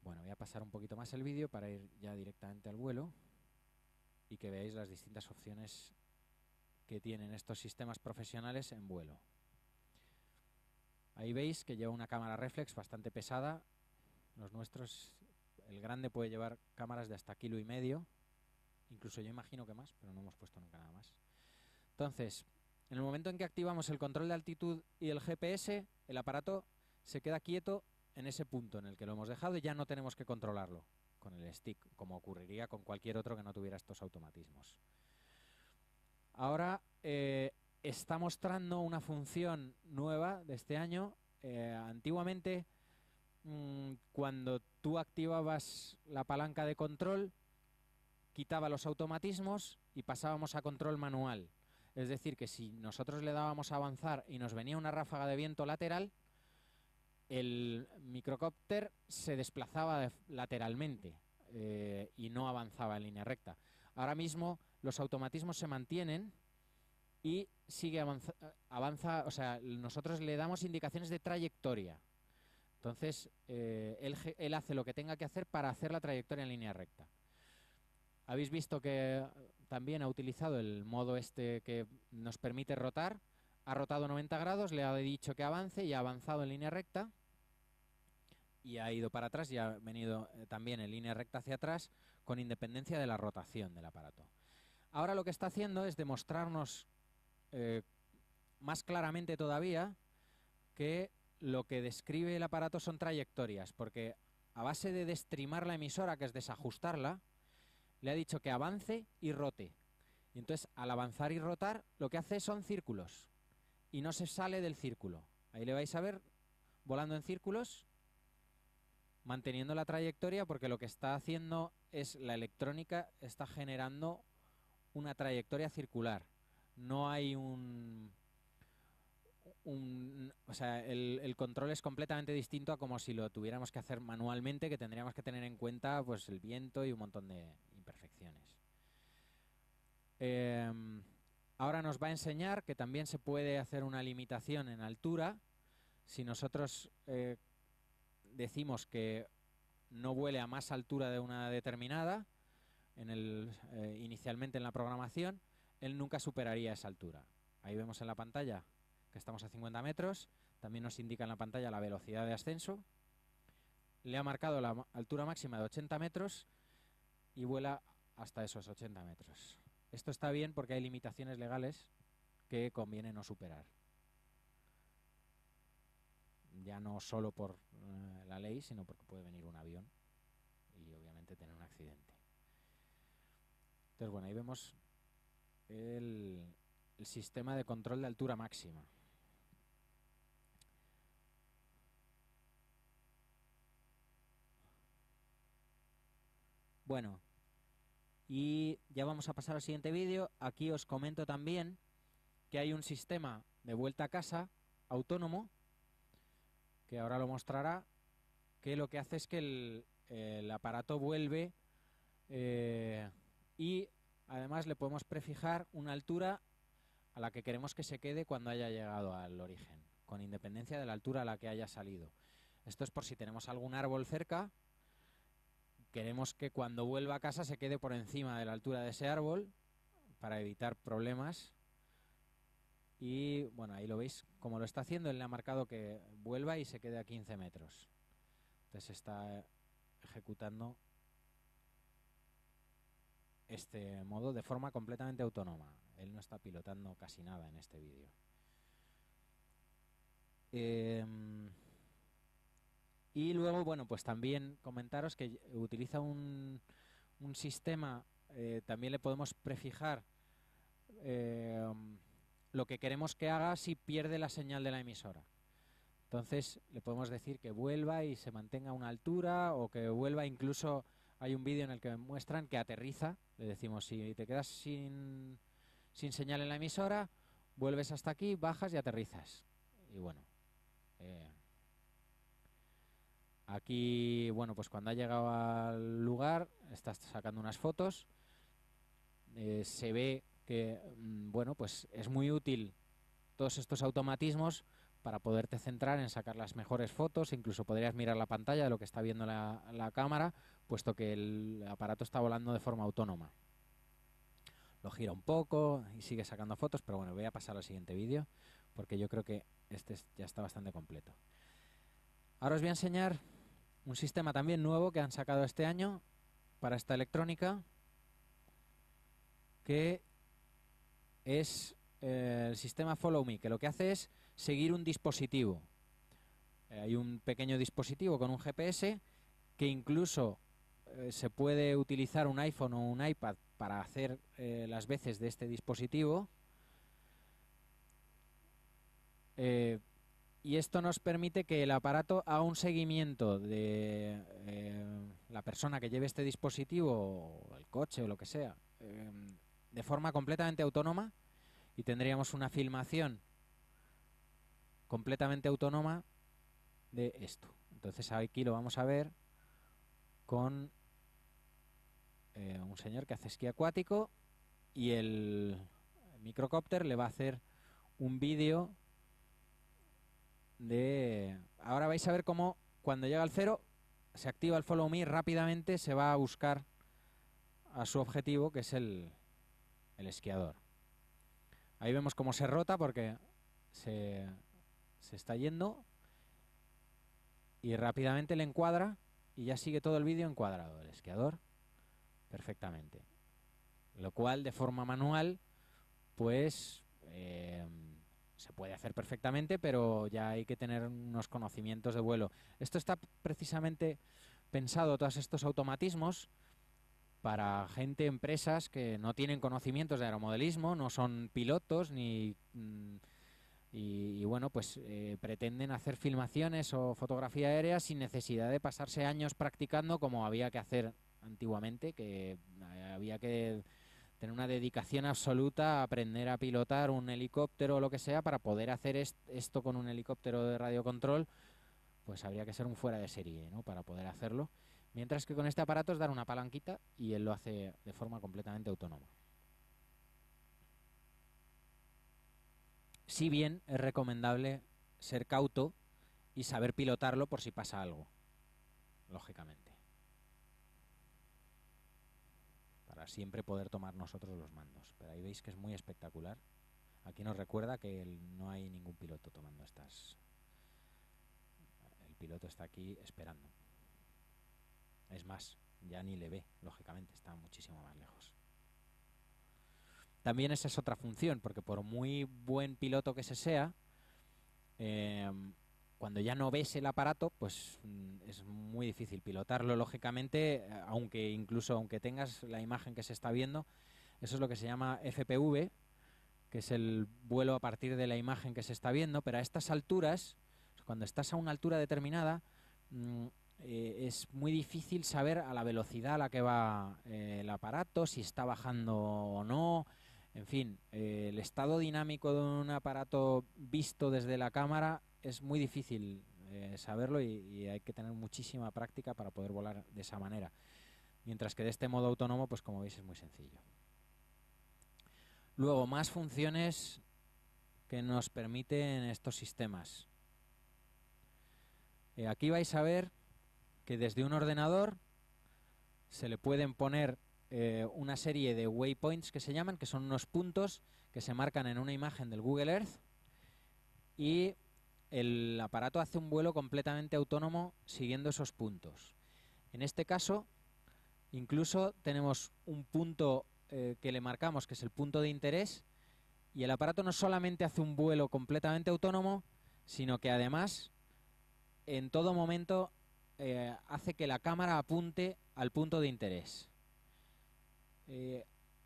Bueno, voy a pasar un poquito más el vídeo para ir ya directamente al vuelo y que veáis las distintas opciones que tienen estos sistemas profesionales en vuelo. Ahí veis que lleva una cámara reflex bastante pesada. Los nuestros, el grande puede llevar cámaras de hasta 1,5 kg, incluso yo imagino que más, pero no hemos puesto nunca nada más. Entonces, en el momento en que activamos el control de altitud y el GPS, el aparato se queda quieto en ese punto en el que lo hemos dejado y ya no tenemos que controlarlo con el stick, como ocurriría con cualquier otro que no tuviera estos automatismos. Ahora está mostrando una función nueva de este año. Antiguamente, cuando tú activabas la palanca de control, quitaba los automatismos y pasábamos a control manual. Es decir, que si nosotros le dábamos a avanzar y nos venía una ráfaga de viento lateral, el microcópter se desplazaba lateralmente y no avanzaba en línea recta. Ahora mismo los automatismos se mantienen y sigue avanza, o sea, nosotros le damos indicaciones de trayectoria. Entonces, él hace lo que tenga que hacer para hacer la trayectoria en línea recta. Habéis visto que también ha utilizado el modo este que nos permite rotar. Ha rotado 90 grados, le ha dicho que avance y ha avanzado en línea recta. Y ha ido para atrás y ha venido también en línea recta hacia atrás con independencia de la rotación del aparato. Ahora lo que está haciendo es demostrarnos más claramente todavía que lo que describe el aparato son trayectorias, porque a base de destrimar la emisora, que es desajustarla, le ha dicho que avance y rote. Y entonces, al avanzar y rotar, lo que hace son círculos y no se sale del círculo. Ahí le vais a ver volando en círculos, manteniendo la trayectoria, porque lo que está haciendo es la electrónica está generando una trayectoria circular. No hay o sea, el control es completamente distinto a como si lo tuviéramos que hacer manualmente, que tendríamos que tener en cuenta pues el viento y un montón de imperfecciones. Ahora nos va a enseñar que también se puede hacer una limitación en altura. Si nosotros decimos que no vuele a más altura de una determinada, inicialmente en la programación, él nunca superaría esa altura. Ahí vemos en la pantalla que estamos a 50 metros, también nos indica en la pantalla la velocidad de ascenso, le ha marcado la altura máxima de 80 metros y vuela hasta esos 80 metros. Esto está bien porque hay limitaciones legales que conviene no superar. Ya no solo por la ley, sino porque puede venir un avión y obviamente tener un accidente. Entonces, bueno, ahí vemos el sistema de control de altura máxima. Bueno, y ya vamos a pasar al siguiente vídeo. Aquí os comento también que hay un sistema de vuelta a casa autónomo, que ahora lo mostrará, que lo que hace es que el aparato vuelve y además le podemos prefijar una altura a la que queremos que se quede cuando haya llegado al origen, con independencia de la altura a la que haya salido. Esto es por si tenemos algún árbol cerca, queremos que cuando vuelva a casa se quede por encima de la altura de ese árbol para evitar problemas. Y bueno, ahí lo veis como lo está haciendo. Él le ha marcado que vuelva y se quede a 15 metros. Entonces está ejecutando este modo de forma completamente autónoma. Él no está pilotando casi nada en este vídeo. Y luego, bueno, pues también comentaros que utiliza un sistema, también le podemos prefijar lo que queremos que haga si pierde la señal de la emisora. Entonces le podemos decir que vuelva y se mantenga a una altura, o que vuelva, incluso hay un vídeo en el que muestran que aterriza. Le decimos, si te quedas sin señal en la emisora, vuelves hasta aquí, bajas y aterrizas. Y bueno, aquí, bueno, pues cuando ha llegado al lugar, está sacando unas fotos. Se ve que, bueno, pues es muy útil todos estos automatismos para poderte centrar en sacar las mejores fotos. Incluso podrías mirar la pantalla de lo que está viendo la cámara, puesto que el aparato está volando de forma autónoma. Lo gira un poco y sigue sacando fotos, pero bueno, voy a pasar al siguiente vídeo, porque yo creo que este ya está bastante completo. Ahora os voy a enseñar un sistema también nuevo que han sacado este año para esta electrónica, que es el sistema Follow Me, que lo que hace es seguir un dispositivo. Hay un pequeño dispositivo con un GPS que incluso se puede utilizar un iPhone o un iPad para hacer las veces de este dispositivo. Y esto nos permite que el aparato haga un seguimiento de la persona que lleve este dispositivo, o el coche o lo que sea, de forma completamente autónoma, y tendríamos una filmación completamente autónoma de esto. Entonces aquí lo vamos a ver con un señor que hace esquí acuático, y el microcópter le va a hacer un vídeo de... Ahora vais a ver cómo cuando llega al cero se activa el Follow Me, rápidamente se va a buscar a su objetivo, que es el esquiador. Ahí vemos cómo se rota porque se está yendo, y rápidamente le encuadra y ya sigue todo el vídeo encuadrado, el esquiador, perfectamente. Lo cual de forma manual pues se puede hacer perfectamente, pero ya hay que tener unos conocimientos de vuelo. Esto está precisamente pensado, todos estos automatismos, para gente, empresas que no tienen conocimientos de aeromodelismo, no son pilotos ni... Y bueno, pues pretenden hacer filmaciones o fotografía aérea sin necesidad de pasarse años practicando, como había que hacer antiguamente, que había que tener una dedicación absoluta a aprender a pilotar un helicóptero o lo que sea para poder hacer esto con un helicóptero de radiocontrol. Pues habría que ser un fuera de serie, ¿no?, para poder hacerlo. Mientras que con este aparato es dar una palanquita y él lo hace de forma completamente autónoma. Si bien es recomendable ser cauto y saber pilotarlo por si pasa algo, lógicamente, para siempre poder tomar nosotros los mandos. Pero ahí veis que es muy espectacular. Aquí nos recuerda que no hay ningún piloto tomando estas. El piloto está aquí esperando. Es más, ya ni le ve, lógicamente, está muchísimo más lejos. También esa es otra función, porque por muy buen piloto que se sea, cuando ya no ves el aparato, pues es muy difícil pilotarlo, lógicamente, aunque tengas la imagen que se está viendo. Eso es lo que se llama FPV, que es el vuelo a partir de la imagen que se está viendo, pero a estas alturas, cuando estás a una altura determinada, es muy difícil saber a la velocidad a la que va el aparato, si está bajando o no. En fin, el estado dinámico de un aparato visto desde la cámara es muy difícil saberlo y hay que tener muchísima práctica para poder volar de esa manera. Mientras que de este modo autónomo, pues como veis es muy sencillo. Luego, más funciones que nos permiten estos sistemas. Aquí vais a ver que desde un ordenador se le pueden poner una serie de waypoints que se llaman, que son unos puntos que se marcan en una imagen del Google Earth, y el aparato hace un vuelo completamente autónomo siguiendo esos puntos. En este caso, incluso tenemos un punto que le marcamos, que es el punto de interés, y el aparato no solamente hace un vuelo completamente autónomo, sino que además, en todo momento, hace que la cámara apunte al punto de interés.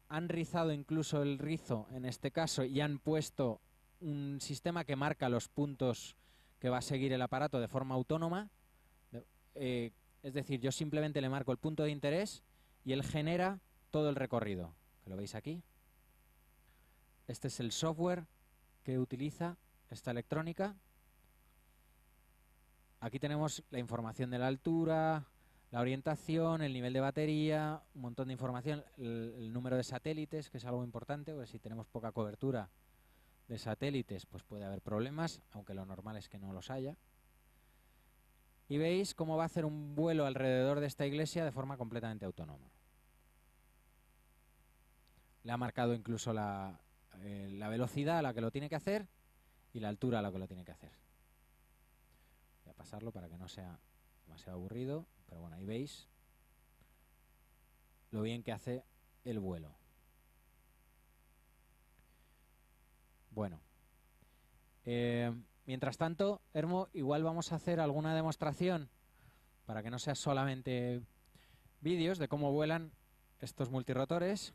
Han rizado incluso el rizo en este caso y han puesto un sistema que marca los puntos que va a seguir el aparato de forma autónoma. Es decir, yo simplemente le marco el punto de interés y él genera todo el recorrido, que lo veis aquí. Este es el software que utiliza esta electrónica. Aquí tenemos la información de la altura, la orientación, el nivel de batería, un montón de información, el número de satélites, que es algo importante, porque si tenemos poca cobertura de satélites, pues puede haber problemas, aunque lo normal es que no los haya. Y veis cómo va a hacer un vuelo alrededor de esta iglesia de forma completamente autónoma. Le ha marcado incluso la velocidad a la que lo tiene que hacer y la altura a la que lo tiene que hacer. Voy a pasarlo para que no sea demasiado aburrido, pero bueno, ahí veis lo bien que hace el vuelo. Bueno, mientras tanto, Hermo, igual vamos a hacer alguna demostración para que no sea solamente vídeos de cómo vuelan estos multirotores.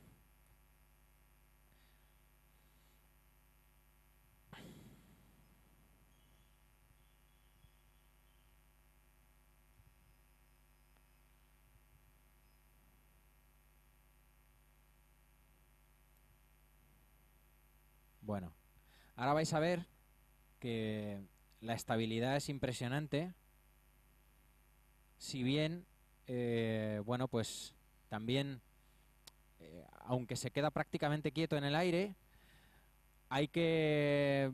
Bueno, ahora vais a ver que la estabilidad es impresionante, si bien, bueno, pues también, aunque se queda prácticamente quieto en el aire, hay que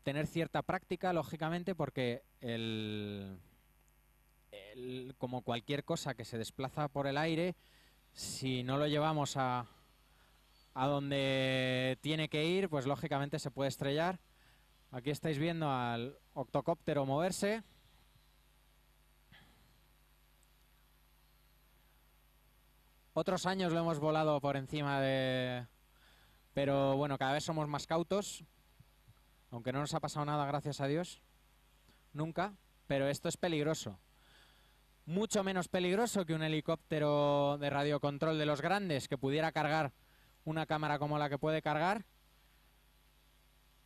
tener cierta práctica, lógicamente, porque como cualquier cosa que se desplaza por el aire, si no lo llevamos a donde tiene que ir, pues lógicamente se puede estrellar. Aquí estáis viendo al octocóptero moverse. Otros años lo hemos volado por encima de... Pero bueno, cada vez somos más cautos. Aunque no nos ha pasado nada, gracias a Dios. Nunca. Pero esto es peligroso. Mucho menos peligroso que un helicóptero de radiocontrol de los grandes que pudiera cargar una cámara como la que puede cargar.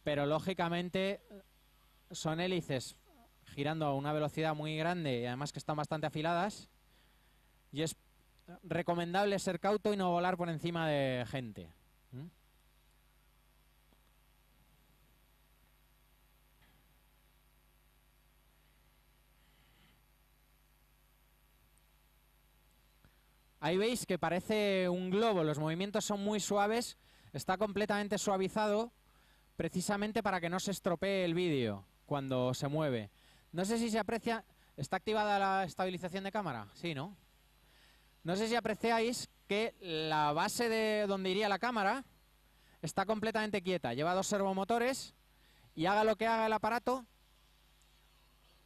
Pero lógicamente son hélices girando a una velocidad muy grande y además que están bastante afiladas. Y es recomendable ser cauto y no volar por encima de gente. Ahí veis que parece un globo, los movimientos son muy suaves, está completamente suavizado precisamente para que no se estropee el vídeo cuando se mueve. No sé si se aprecia, ¿está activada la estabilización de cámara? Sí, ¿no? No sé si apreciáis que la base de donde iría la cámara está completamente quieta, lleva dos servomotores y haga lo que haga el aparato.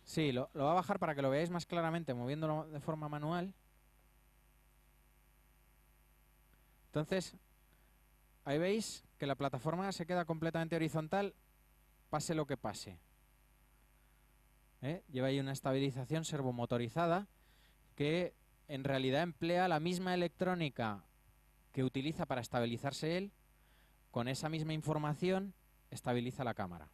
Sí, lo va a bajar para que lo veáis más claramente, moviéndolo de forma manual. Entonces, ahí veis que la plataforma se queda completamente horizontal, pase lo que pase. Lleva ahí una estabilización servomotorizada que en realidad emplea la misma electrónica que utiliza para estabilizarse él. Con esa misma información estabiliza la cámara.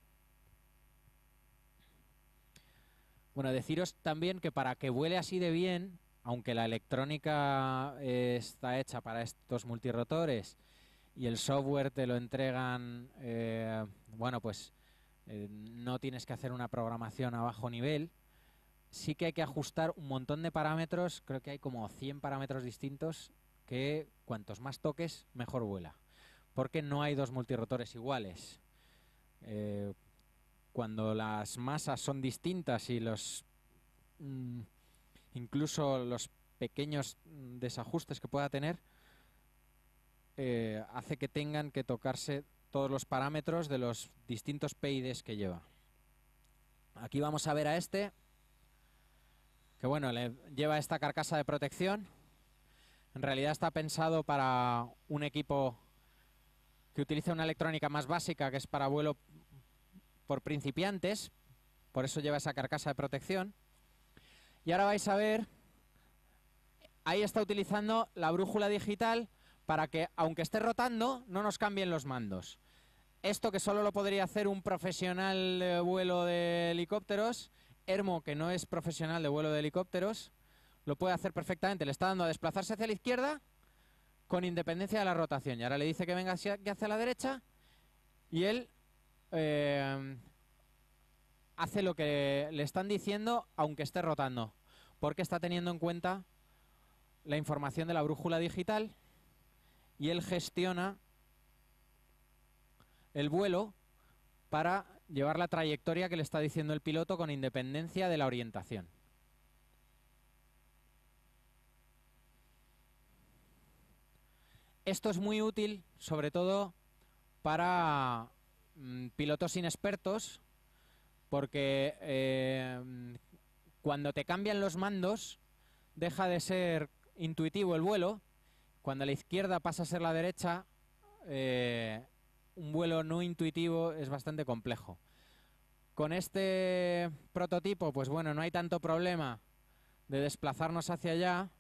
Bueno, deciros también que para que vuele así de bien, aunque la electrónica está hecha para estos multirotores y el software te lo entregan, bueno, pues no tienes que hacer una programación a bajo nivel. Sí que hay que ajustar un montón de parámetros, creo que hay como 100 parámetros distintos que cuantos más toques, mejor vuela. Porque no hay dos multirotores iguales. Cuando las masas son distintas y incluso los pequeños desajustes que pueda tener, hace que tengan que tocarse todos los parámetros de los distintos PIDs que lleva. Aquí vamos a ver a este, que bueno, le lleva esta carcasa de protección. En realidad está pensado para un equipo que utiliza una electrónica más básica, que es para vuelo por principiantes, por eso lleva esa carcasa de protección. Y ahora vais a ver, ahí está utilizando la brújula digital para que, aunque esté rotando, no nos cambien los mandos. Esto que solo lo podría hacer un profesional de vuelo de helicópteros, Hermo, que no es profesional de vuelo de helicópteros, lo puede hacer perfectamente. Le está dando a desplazarse hacia la izquierda con independencia de la rotación. Y ahora le dice que venga hacia la derecha y él hace lo que le están diciendo aunque esté rotando, porque está teniendo en cuenta la información de la brújula digital y él gestiona el vuelo para llevar la trayectoria que le está diciendo el piloto con independencia de la orientación. Esto es muy útil, sobre todo para pilotos inexpertos, porque cuando te cambian los mandos deja de ser intuitivo el vuelo. Cuando a la izquierda pasa a ser la derecha, un vuelo no intuitivo es bastante complejo. Con este prototipo, pues bueno, no hay tanto problema de desplazarnos hacia allá,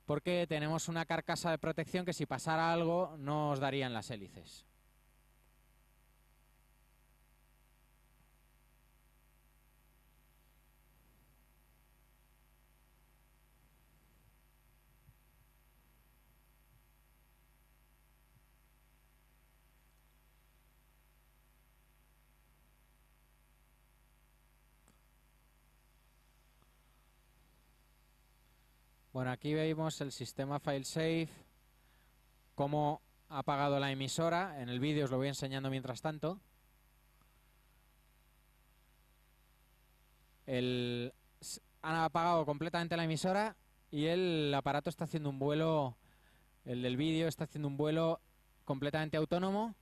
porque tenemos una carcasa de protección que si pasara algo no os darían las hélices. Bueno, aquí vemos el sistema FileSafe, cómo ha apagado la emisora. En el vídeo os lo voy enseñando mientras tanto. Han apagado completamente la emisora y el aparato está haciendo un vuelo, el del vídeo está haciendo un vuelo completamente autónomo.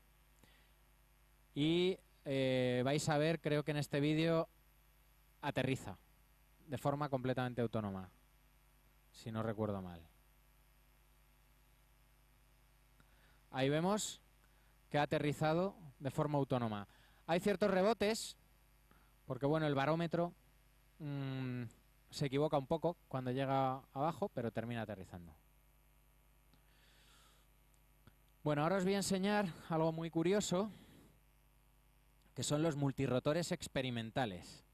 Y vais a ver, creo que en este vídeo aterriza de forma completamente autónoma, si no recuerdo mal. Ahí vemos que ha aterrizado de forma autónoma. Hay ciertos rebotes, porque bueno, el barómetro se equivoca un poco cuando llega abajo, pero termina aterrizando. Bueno, ahora os voy a enseñar algo muy curioso, que son los multirotores experimentales.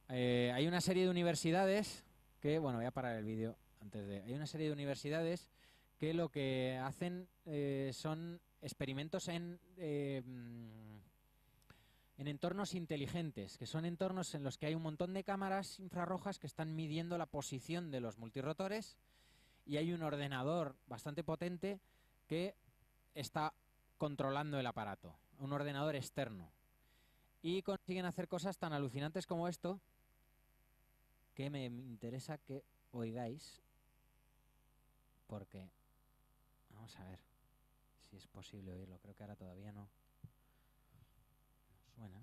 Hay una serie de universidades que, bueno, voy a parar el vídeo antes de... Hay una serie de universidades que lo que hacen son experimentos en entornos inteligentes, que son entornos en los que hay un montón de cámaras infrarrojas que están midiendo la posición de los multirotores y hay un ordenador bastante potente que está controlando el aparato, un ordenador externo. Y consiguen hacer cosas tan alucinantes como esto, que me interesa que oigáis, porque vamos a ver si es posible oírlo. Creo que ahora todavía no suena.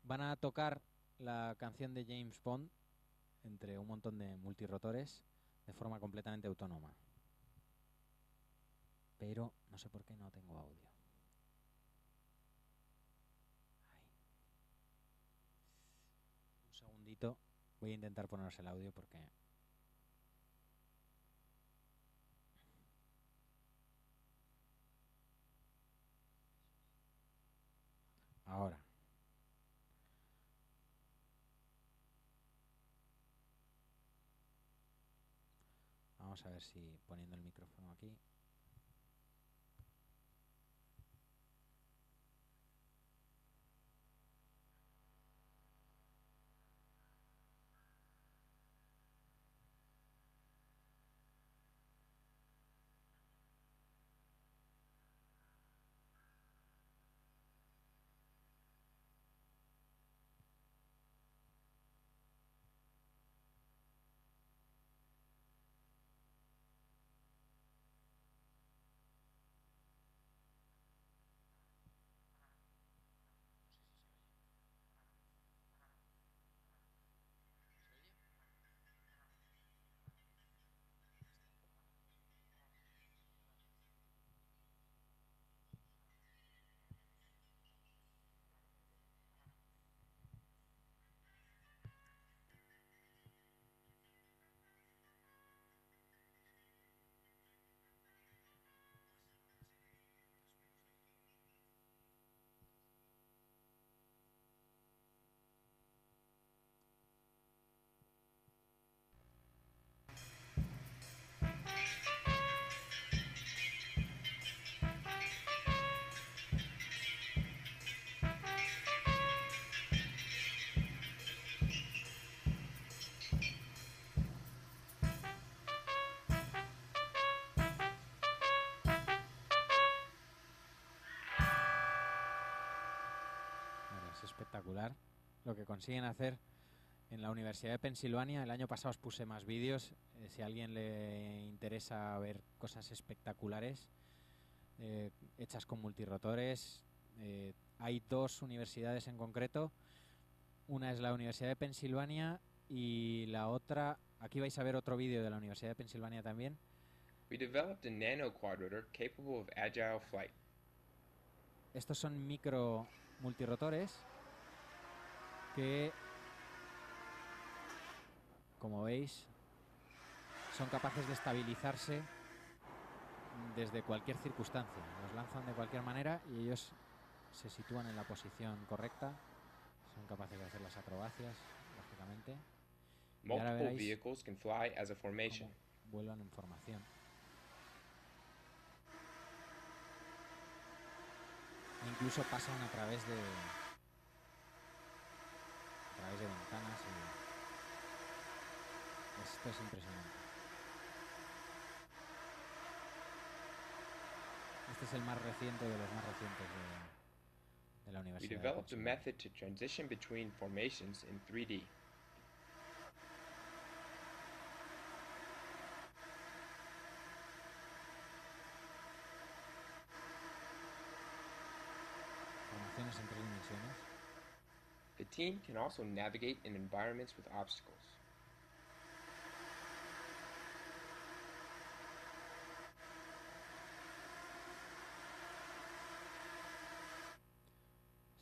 Van a tocar la canción de James Bond entre un montón de multirotores de forma completamente autónoma, pero no sé por qué no tengo audio. Un segundito, voy a intentar poneros el audio porque... Ahora. Vamos a ver si poniendo el micrófono aquí... Es espectacular lo que consiguen hacer en la Universidad de Pensilvania. El año pasado os puse más vídeos. Si a alguien le interesa ver cosas espectaculares hechas con multirotores, hay dos universidades en concreto. Una es la Universidad de Pensilvania y la otra, aquí vais a ver otro vídeo de la Universidad de Pensilvania también. We developed a nano quadrotor capable of agile flight. Estos son micro multirotores que, como veis, son capaces de estabilizarse desde cualquier circunstancia. Los lanzan de cualquier manera y ellos se sitúan en la posición correcta. Son capaces de hacer las acrobacias, lógicamente. Y ahora Multiple veréis vehicles can fly as a formation. cómo vuelan en formación. Incluso pasan a través de ventanas y esto es impresionante. Este es el más reciente de los más recientes de la We Universidad de developed a Pensilvania. method to transition between formations in 3D. Formaciones en 3 dimensiones. The team can also navigate in environments with obstacles.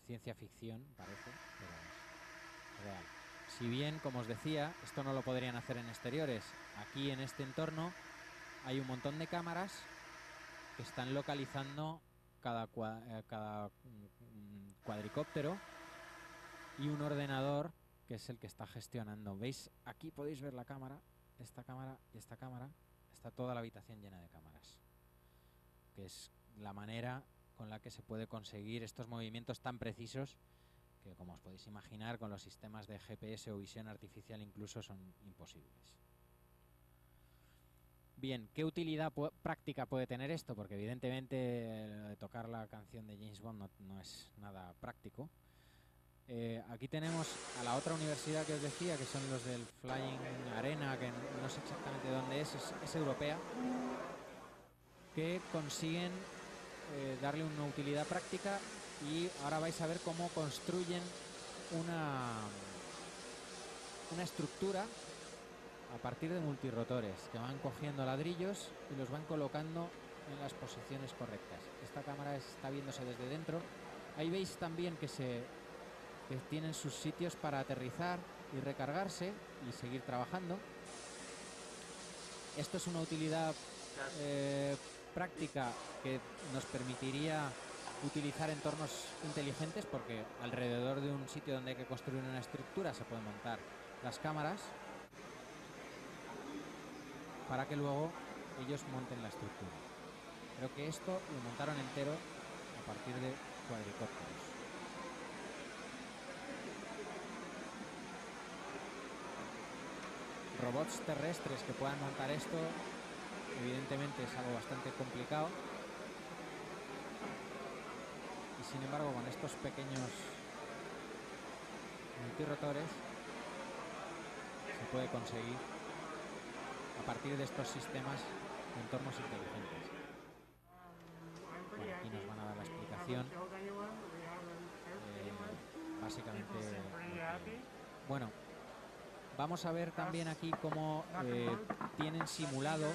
Ciencia ficción, parece, pero es real. Si bien, como os decía, esto no lo podrían hacer en exteriores. Aquí en este entorno hay un montón de cámaras que están localizando cada cuadricóptero y un ordenador que es el que está gestionando. ¿Veis? Aquí podéis ver la cámara, esta cámara y esta cámara. Está toda la habitación llena de cámaras, que es la manera con la que se puede conseguir estos movimientos tan precisos que, como os podéis imaginar, con los sistemas de GPS o visión artificial incluso son imposibles. Bien, ¿qué utilidad práctica puede tener esto? Porque evidentemente tocar la canción de James Bond no es nada práctico. Aquí tenemos a la otra universidad que os decía, que son los del Flying Arena, que no sé exactamente dónde es europea, que consiguen darle una utilidad práctica y ahora vais a ver cómo construyen una estructura a partir de multirotores que van cogiendo ladrillos y los van colocando en las posiciones correctas. Esta cámara está viéndose desde dentro. Ahí veis también que tienen sus sitios para aterrizar y recargarse y seguir trabajando. Esto es una utilidad práctica que nos permitiría utilizar entornos inteligentes, porque alrededor de un sitio donde hay que construir una estructura se pueden montar las cámaras para que luego ellos monten la estructura. Creo que esto lo montaron entero a partir de cuadricópteros. Robots terrestres que puedan montar esto, evidentemente es algo bastante complicado. Y sin embargo, con estos pequeños multirotores se puede conseguir a partir de estos sistemas entornos inteligentes. Bueno, aquí nos van a dar la explicación. Básicamente, bueno, vamos a ver también aquí cómo tienen simulado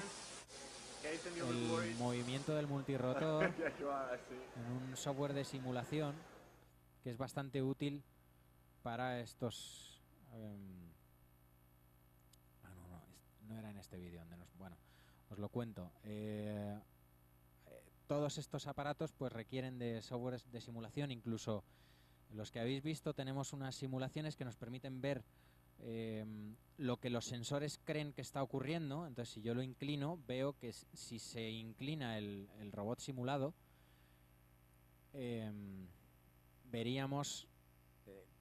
el movimiento del multirotor en un software de simulación que es bastante útil para estos... no era en este vídeo donde bueno, os lo cuento. Todos estos aparatos pues requieren de software de simulación. Incluso los que habéis visto, tenemos unas simulaciones que nos permiten ver lo que los sensores creen que está ocurriendo. Entonces, si yo lo inclino, veo que si se inclina el robot simulado, veríamos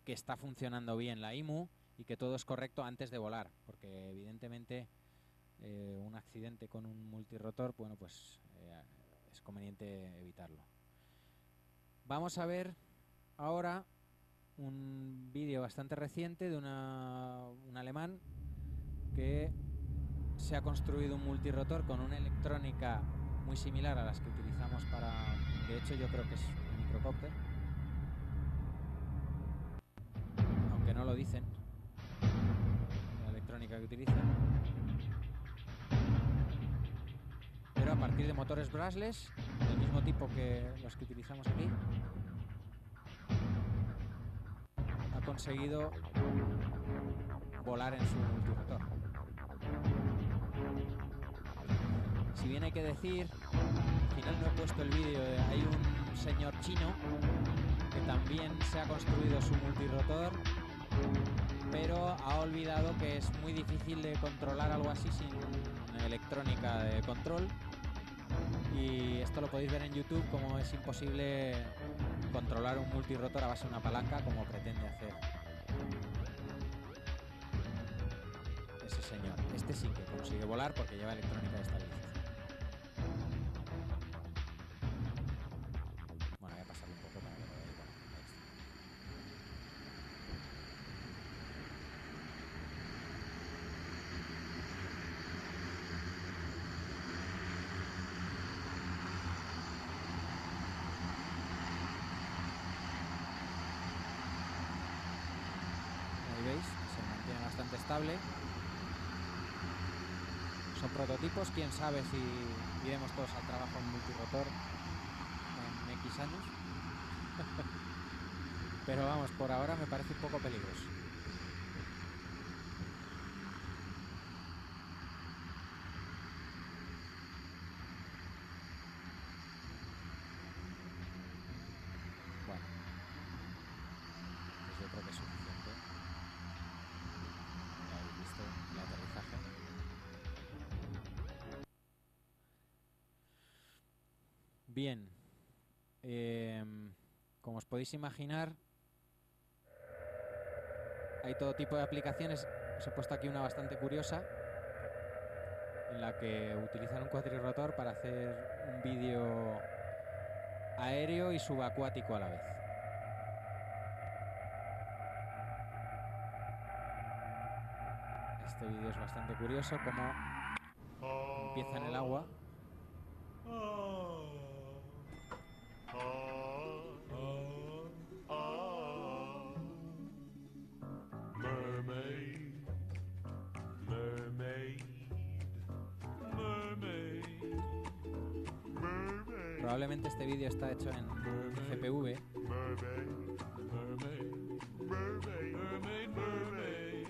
que está funcionando bien la IMU y que todo es correcto antes de volar, porque evidentemente un accidente con un multirotor, bueno, pues es conveniente evitarlo. Vamos a ver ahora un vídeo bastante reciente de un alemán que se ha construido un multirotor con una electrónica muy similar a las que utilizamos para... De hecho, yo creo que es un microcóptero, aunque no lo dicen, la electrónica que utilizan. Pero a partir de motores brushless, del mismo tipo que los que utilizamos aquí, ha conseguido volar en su multirotor. Si bien hay que decir, al final no he puesto el vídeo, hay un señor chino que también se ha construido su multirotor, pero ha olvidado que es muy difícil de controlar algo así sin electrónica de control. Y esto lo podéis ver en YouTube, como es imposible controlar un multirotor a base de una palanca como pretende hacer ese señor. Este sí que consigue volar porque lleva electrónica de estabilización. Bueno, voy a pasarlo un poco para que lo veáis. Bueno, ahí está. Ahí veis, se mantiene bastante estable. Son prototipos, quién sabe si iremos todos al trabajo en multirotor en X años. Pero vamos, por ahora me parece un poco peligroso. Bueno, pues yo creo que es suficiente. Ya habéis visto el aterrizaje. Bien, como os podéis imaginar, hay todo tipo de aplicaciones. Os he puesto aquí una bastante curiosa, en la que utilizan un cuatricrotor para hacer un vídeo aéreo y subacuático a la vez. Este vídeo es bastante curioso, como empieza en el agua. Probablemente este vídeo está hecho en FPV,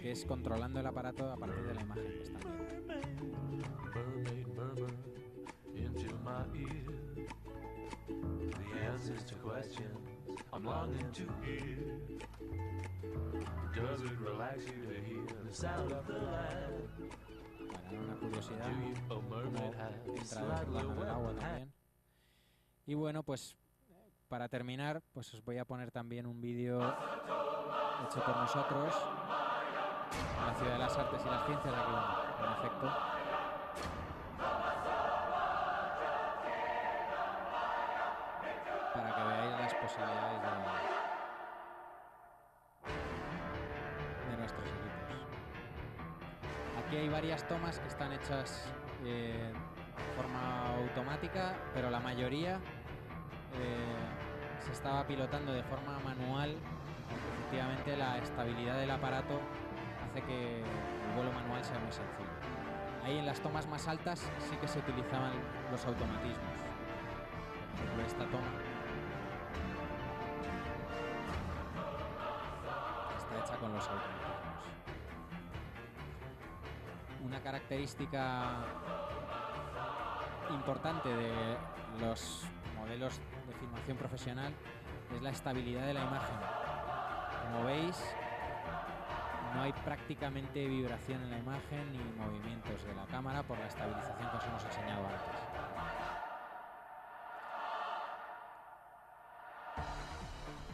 que es controlando el aparato a partir de la imagen que están Bueno, una curiosidad, como entra de vez en cuando en el agua también. Y bueno, pues para terminar, pues os voy a poner también un vídeo hecho por nosotros en la Ciudad de las Artes y las Ciencias, aquí en efecto. Para que veáis las posibilidades de nuestros equipos. Aquí hay varias tomas que están hechas de forma automática, pero la mayoría se estaba pilotando de forma manual. Efectivamente, la estabilidad del aparato hace que el vuelo manual sea muy sencillo. Ahí en las tomas más altas sí que se utilizaban los automatismos. Por ejemplo, esta toma está hecha con los automatismos. Una característica importante de los modelos de filmación profesional es la estabilidad de la imagen. Como veis, no hay prácticamente vibración en la imagen ni movimientos de la cámara por la estabilización que os hemos enseñado antes.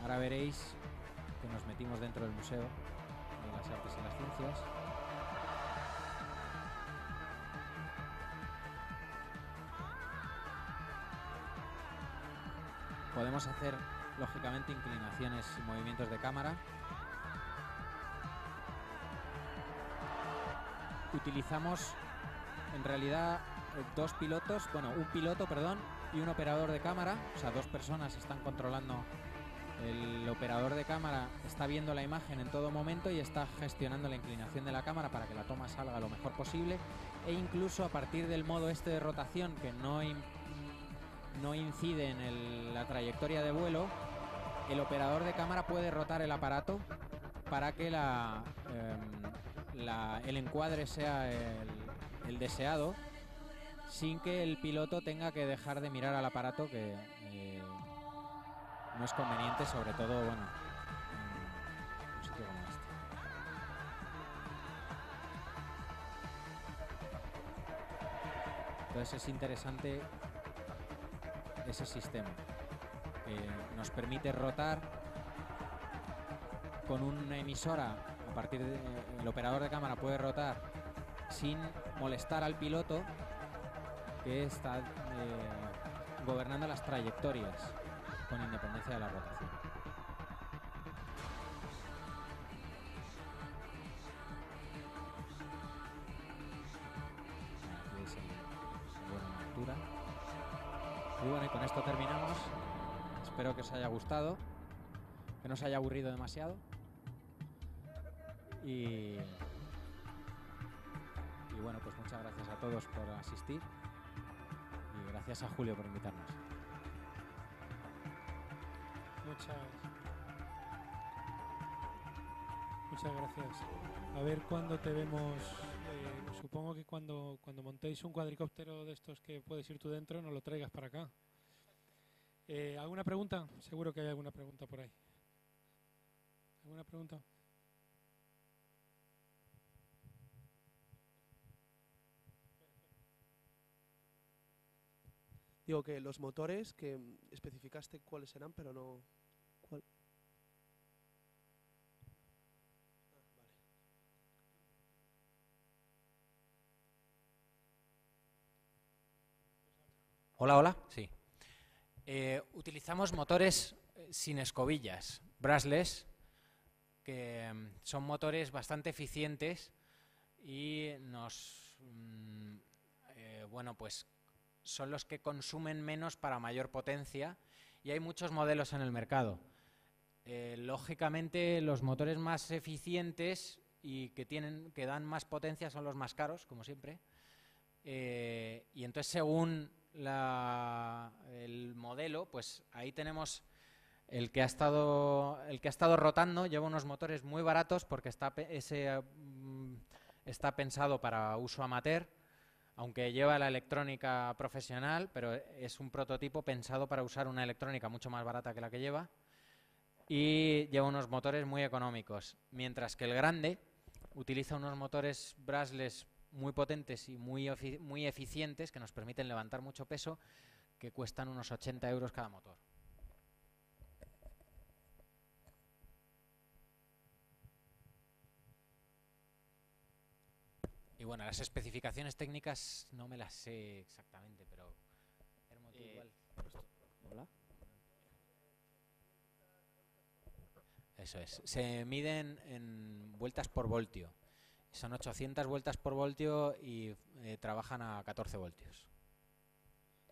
Ahora veréis que nos metimos dentro del Museo de las Artes y las Ciencias. Podemos hacer lógicamente, inclinaciones y movimientos de cámara. Utilizamos en realidad un piloto, perdón, y un operador de cámara, o sea, dos personas están controlando. El operador de cámara está viendo la imagen en todo momento y está gestionando la inclinación de la cámara para que la toma salga lo mejor posible, e incluso a partir del modo este de rotación, que no incide en la trayectoria de vuelo, el operador de cámara puede rotar el aparato para que el encuadre sea el deseado, sin que el piloto tenga que dejar de mirar al aparato, que no es conveniente, sobre todo, bueno, en un sitio como este. Entonces es interesante ese sistema, que nos permite rotar con una emisora. A partir el operador de cámara puede rotar sin molestar al piloto, que está gobernando las trayectorias con independencia de la rotación. Aquí es el vuelo en altura. Y bueno, y con esto terminamos. Espero que os haya gustado, que no os haya aburrido demasiado. Y bueno, pues muchas gracias a todos por asistir. Y gracias a Julio por invitarnos. Muchas gracias. A ver cuándo te vemos. Supongo que cuando montéis un cuadricóptero de estos que puedes ir tú dentro, nos lo traigas para acá. ¿Alguna pregunta? Seguro que hay alguna pregunta por ahí. ¿Alguna pregunta? Digo que los motores que especificaste cuáles eran, pero no... ¿Cuál? Vale. Hola, hola. Sí. Utilizamos motores sin escobillas, brushless, que son motores bastante eficientes y bueno, pues son los que consumen menos para mayor potencia, y hay muchos modelos en el mercado. Lógicamente, los motores más eficientes y que dan más potencia son los más caros, como siempre. Y entonces, según el modelo, pues ahí tenemos el que ha estado rotando. Lleva unos motores muy baratos porque está pensado para uso amateur, aunque lleva la electrónica profesional, pero es un prototipo pensado para usar una electrónica mucho más barata que la que lleva, y lleva unos motores muy económicos, mientras que el grande utiliza unos motores brushless muy potentes y muy eficientes, que nos permiten levantar mucho peso, que cuestan unos 80 euros cada motor. Y bueno, las especificaciones técnicas no me las sé exactamente, pero igual. Hola. Eso es. Se miden en vueltas por voltio. Son 800 vueltas por voltio y trabajan a 14 voltios.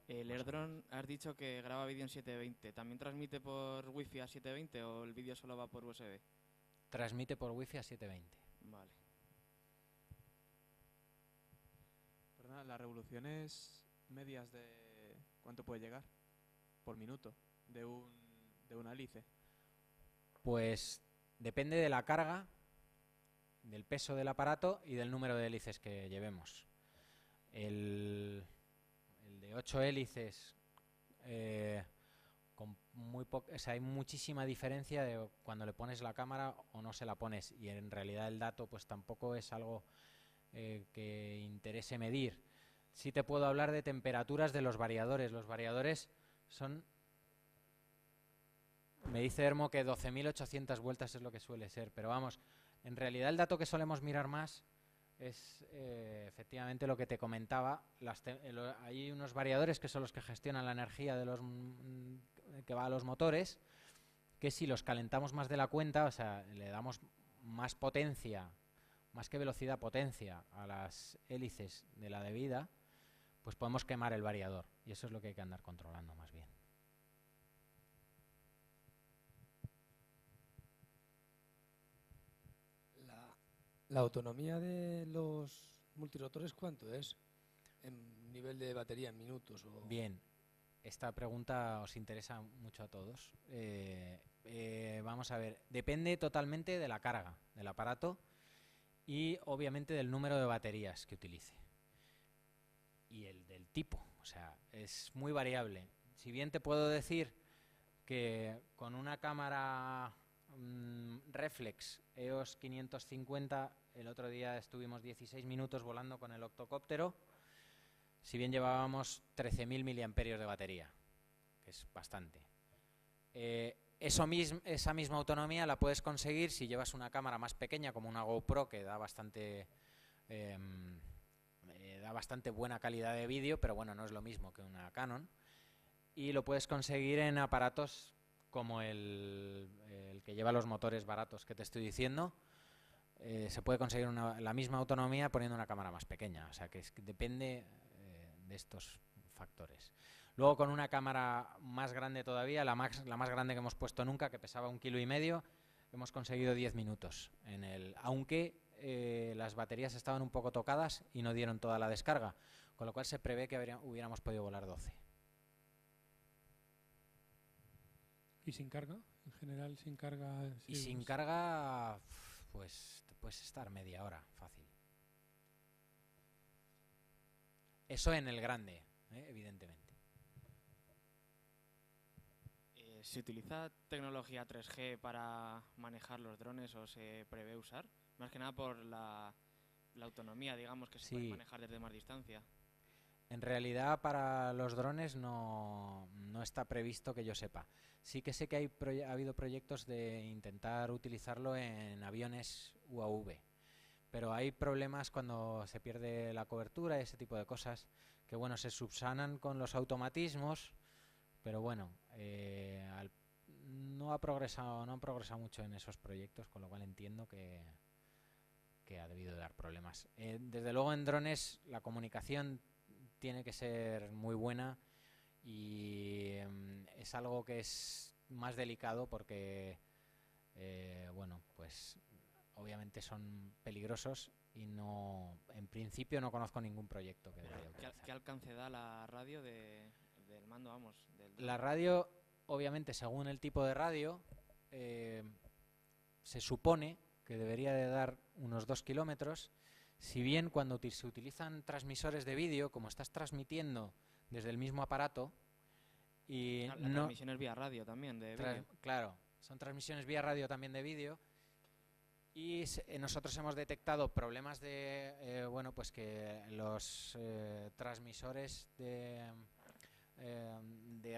El AirDrone, has dicho que graba vídeo en 720. ¿También transmite por Wi-Fi a 720 o el vídeo solo va por USB? Transmite por Wi-Fi a 720. Vale. Perdona, las revoluciones medias de ¿cuánto puede llegar por minuto de una hélice? Pues depende de la carga, del peso del aparato y del número de hélices que llevemos. El de 8 hélices, hay muchísima diferencia de cuando le pones la cámara o no se la pones, y en realidad el dato pues tampoco es algo que interese medir. Sí te puedo hablar de temperaturas de los variadores. Los variadores son... Me dice Hermo que 12.800 vueltas es lo que suele ser, pero vamos, en realidad el dato que solemos mirar más es efectivamente lo que te comentaba. Hay unos variadores que son los que gestionan la energía que va a los motores, que si los calentamos más de la cuenta, o sea, le damos más potencia, más que velocidad, potencia a las hélices de la debida, pues podemos quemar el variador. Y eso es lo que hay que andar controlando más bien. La autonomía de los multirotores, ¿cuánto es? En nivel de batería, en minutos. Bien, esta pregunta os interesa mucho a todos. Vamos a ver, depende totalmente de la carga del aparato y obviamente del número de baterías que utilice y el del tipo, o sea, es muy variable. Si bien te puedo decir que con una cámara reflex EOS 550, el otro día estuvimos 16 minutos volando con el octocóptero, si bien llevábamos 13.000 miliamperios de batería, que es bastante. Esa misma autonomía la puedes conseguir si llevas una cámara más pequeña, como una GoPro, que da bastante buena calidad de vídeo, pero bueno, no es lo mismo que una Canon. Y lo puedes conseguir en aparatos como el que lleva los motores baratos que te estoy diciendo. Se puede conseguir la misma autonomía poniendo una cámara más pequeña, o sea que depende de estos factores. Luego con una cámara más grande todavía, la más grande que hemos puesto nunca, que pesaba 1,5 kilos, hemos conseguido 10 minutos aunque las baterías estaban un poco tocadas y no dieron toda la descarga, con lo cual se prevé que hubiéramos podido volar 12. ¿Y sin carga? En general, sin carga. Y sin carga, pues te puedes estar media hora, fácil. Eso en el grande, evidentemente. ¿Se utiliza tecnología 3G para manejar los drones o se prevé usar? Más que nada por la autonomía, digamos, que se puede manejar desde más distancia. En realidad para los drones no está previsto que yo sepa. Sí que sé que ha habido proyectos de intentar utilizarlo en aviones UAV, pero hay problemas cuando se pierde la cobertura, ese tipo de cosas, que bueno, se subsanan con los automatismos, pero bueno, no han progresado mucho en esos proyectos, con lo cual entiendo que ha debido dar problemas. Desde luego en drones la comunicación tiene que ser muy buena y es algo que es más delicado porque, bueno, pues obviamente son peligrosos y en principio no conozco ningún proyecto que debería utilizar. ¿Qué alcance da la radio del mando, vamos? La radio, obviamente, según el tipo de radio, se supone que debería de dar unos 2 kilómetros, si bien cuando se utilizan transmisores de vídeo, como estás transmitiendo desde el mismo aparato, y la transmisión es vía radio también de vídeo. Claro, son transmisiones vía radio también de vídeo, y nosotros hemos detectado problemas de, bueno, pues que los transmisores de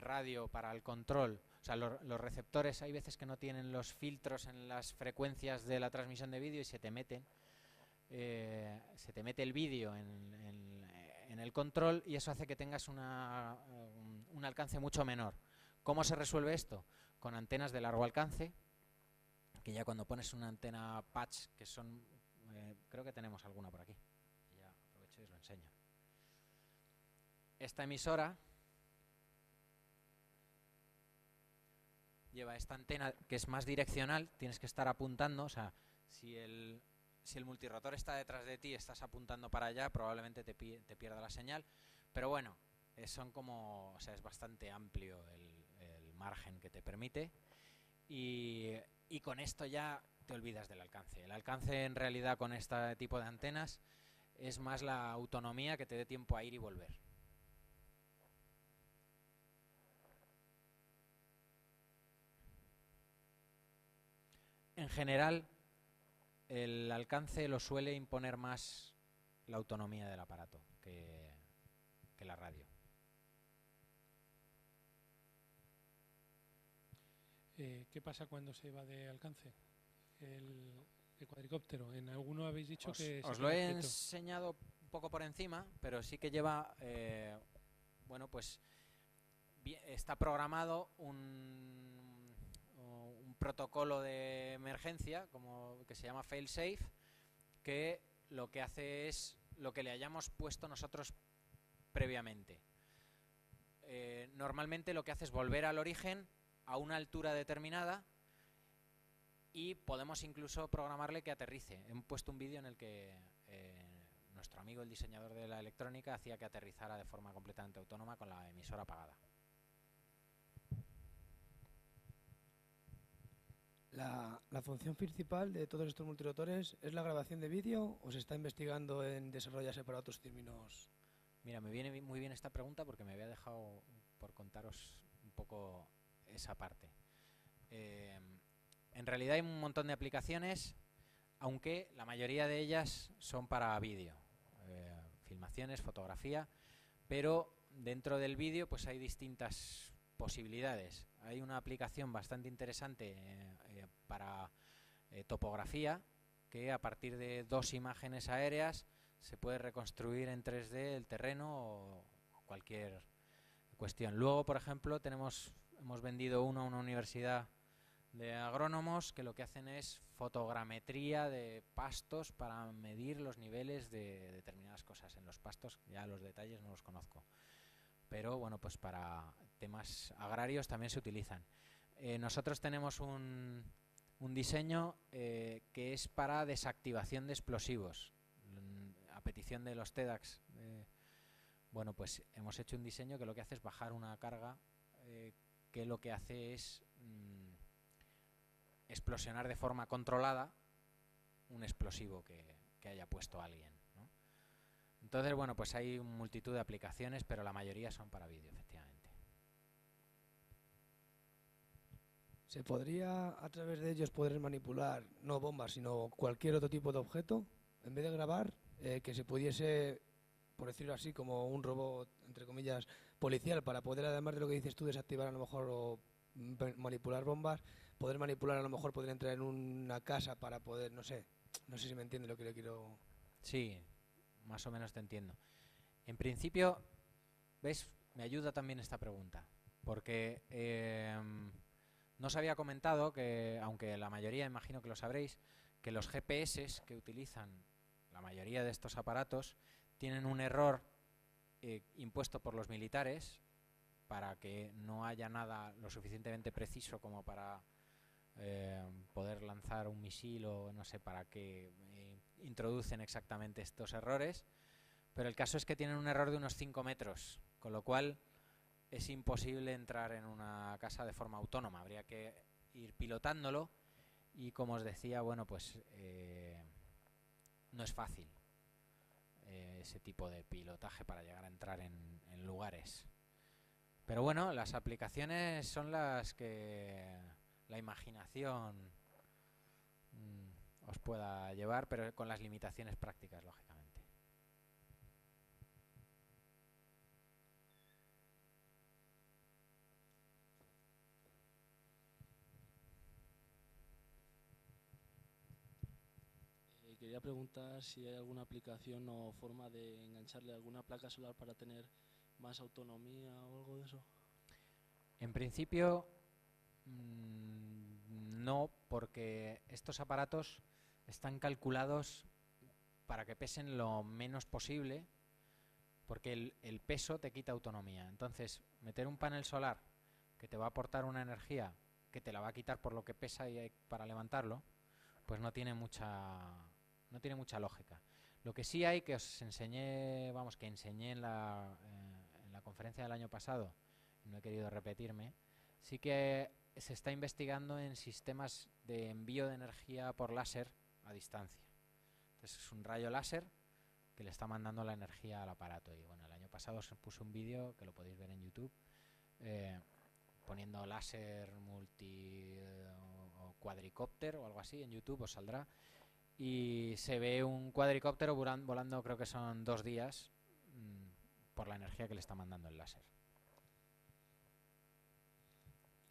radio para el control, o sea, los receptores hay veces que no tienen los filtros en las frecuencias de la transmisión de vídeo y se te mete el vídeo en el control y eso hace que tengas un alcance mucho menor. ¿Cómo se resuelve esto? Con antenas de largo alcance, que ya cuando pones una antena patch, que son, creo que tenemos alguna por aquí, ya aprovecho y os lo enseño. Esta emisora lleva esta antena que es más direccional, tienes que estar apuntando, o sea, si el multirrotor está detrás de ti, estás apuntando para allá, probablemente te pierda la señal, pero bueno, son como, o sea, es bastante amplio el margen que te permite y con esto ya te olvidas del alcance. El alcance en realidad con este tipo de antenas es más la autonomía, que te dé tiempo a ir y volver. En general, el alcance lo suele imponer más la autonomía del aparato que la radio. ¿Qué pasa cuando se va de alcance el cuadricóptero? En alguno habéis dicho que os lo he enseñado un poco por encima, pero sí que lleva, bueno, pues está programado un protocolo de emergencia que se llama failsafe, que lo que hace es lo que le hayamos puesto nosotros previamente. Normalmente lo que hace es volver al origen a una altura determinada y podemos incluso programarle que aterrice. He puesto un vídeo en el que nuestro amigo, el diseñador de la electrónica, hacía que aterrizara de forma completamente autónoma con la emisora apagada. La función principal de todos estos multirotores es la grabación de vídeo, o se está investigando en desarrollarse para otros términos. Mira, me viene muy bien esta pregunta porque me había dejado por contaros un poco esa parte. En realidad hay un montón de aplicaciones, aunque la mayoría de ellas son para vídeo, filmaciones, fotografía, pero dentro del vídeo pues hay distintas posibilidades. Hay una aplicación bastante interesante para topografía, que a partir de 2 imágenes aéreas se puede reconstruir en 3D el terreno o cualquier cuestión. Luego, por ejemplo, hemos vendido uno a una universidad de agrónomos que lo que hacen es fotogrametría de pastos para medir los niveles de determinadas cosas en los pastos. Ya los detalles no los conozco, pero bueno, pues para temas agrarios también se utilizan. Nosotros tenemos un diseño que es para desactivación de explosivos, a petición de los TEDx. Bueno, pues hemos hecho un diseño que lo que hace es bajar una carga que lo que hace es explosionar de forma controlada un explosivo que haya puesto alguien, ¿no? Entonces, bueno, pues hay multitud de aplicaciones, pero la mayoría son para vídeo, efectivamente. ¿Se podría a través de ellos poder manipular, no bombas, sino cualquier otro tipo de objeto? En vez de grabar, que se pudiese, por decirlo así, como un robot, entre comillas, policial, para poder, además de lo que dices tú, desactivar a lo mejor o manipular bombas, poder manipular, a lo mejor poder entrar en una casa para poder, no sé si me entiende lo que le quiero... Sí, más o menos te entiendo. En principio, ¿ves? Me ayuda también esta pregunta, porque no os había comentado que, aunque la mayoría, imagino que lo sabréis, que los GPS que utilizan la mayoría de estos aparatos tienen un error impuesto por los militares para que no haya nada lo suficientemente preciso como para poder lanzar un misil o no sé para qué introducen exactamente estos errores, pero el caso es que tienen un error de unos 5 metros, con lo cual es imposible entrar en una casa de forma autónoma, habría que ir pilotándolo y, como os decía, bueno, pues no es fácil ese tipo de pilotaje para llegar a entrar en lugares. Pero bueno, las aplicaciones son las que la imaginación os pueda llevar, pero con las limitaciones prácticas, lógicamente. Quería preguntar si hay alguna aplicación o forma de engancharle alguna placa solar para tener más autonomía o algo de eso. En principio, no, porque estos aparatos están calculados para que pesen lo menos posible, porque el peso te quita autonomía. Entonces, meter un panel solar que te va a aportar una energía que te la va a quitar por lo que pesa y para levantarlo, pues no tiene mucha lógica. Lo que sí hay, que os enseñé, que enseñé en la conferencia del año pasado, no he querido repetirme, sí que se está investigando en sistemas de envío de energía por láser a distancia. Entonces es un rayo láser que le está mandando la energía al aparato. Y bueno, el año pasado os puse un vídeo que lo podéis ver en YouTube, poniendo láser multi o cuadricóptero o algo así, en YouTube os saldrá. Y se ve un cuadricóptero volando, creo que son 2 días, por la energía que le está mandando el láser.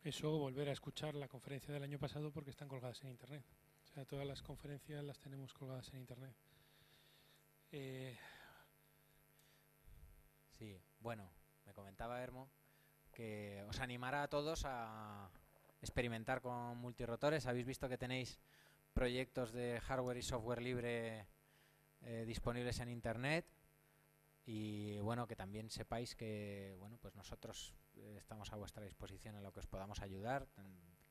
Eso, volver a escuchar la conferencia del año pasado porque están colgadas en internet. O sea, todas las conferencias las tenemos colgadas en internet. Sí, bueno, me comentaba Hermo que os animara a todos a experimentar con multirotores. Habéis visto que tenéis proyectos de hardware y software libre disponibles en internet, y bueno, que también sepáis que bueno, pues nosotros estamos a vuestra disposición en lo que os podamos ayudar,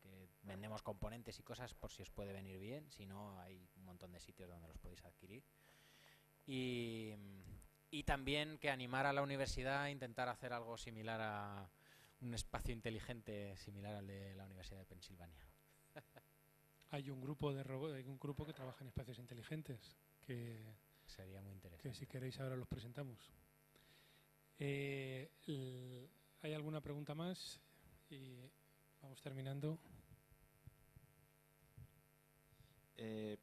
que vendemos componentes y cosas por si os puede venir bien. Si no, hay un montón de sitios donde los podéis adquirir. Y también que animar a la universidad a intentar hacer algo similar, a un espacio inteligente similar al de la Universidad de Pensilvania. Hay un grupo hay un grupo que trabaja en espacios inteligentes, que sería muy interesante. Que si queréis ahora los presentamos. ¿Hay alguna pregunta más? Y vamos terminando.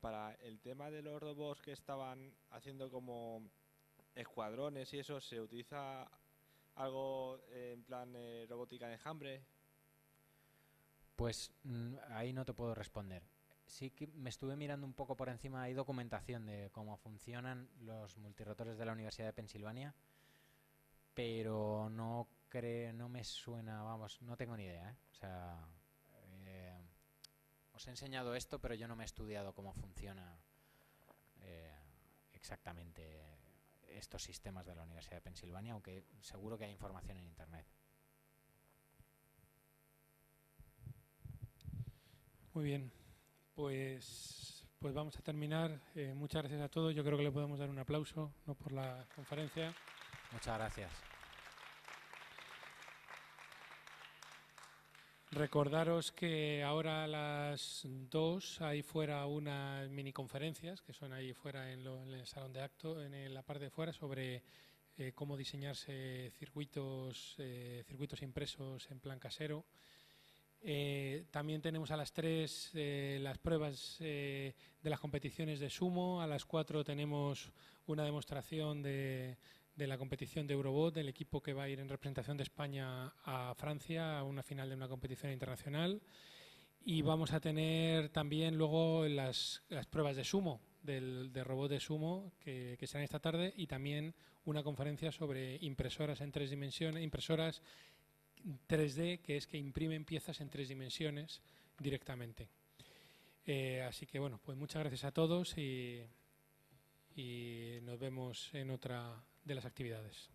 Para el tema de los robots que estaban haciendo como escuadrones y eso, ¿se utiliza algo en plan robótica de enjambre? Pues ahí no te puedo responder. Sí que me estuve mirando un poco por encima, hay documentación de cómo funcionan los multirotores de la Universidad de Pensilvania, pero no me suena, vamos, no tengo ni idea, ¿eh? O sea, os he enseñado esto, pero yo no me he estudiado cómo funciona exactamente estos sistemas de la Universidad de Pensilvania, aunque seguro que hay información en internet. Muy bien, pues vamos a terminar. Muchas gracias a todos. Yo creo que le podemos dar un aplauso, ¿no?, por la conferencia. Muchas gracias. Recordaros que ahora a las 2 hay fuera unas mini conferencias que son ahí fuera en el salón de acto, en la parte de fuera, sobre cómo diseñarse circuitos impresos en plan casero. También tenemos a las 3 las pruebas de las competiciones de sumo. A las 4 tenemos una demostración de la competición de Eurobot, del equipo que va a ir en representación de España a Francia a una final de una competición internacional. Y vamos a tener también luego las pruebas de sumo, de robot de sumo, que serán esta tarde, y también una conferencia sobre impresoras en 3 dimensiones, impresoras 3D, que es que imprimen piezas en 3 dimensiones directamente. Así que bueno, pues muchas gracias a todos y nos vemos en otra de las actividades.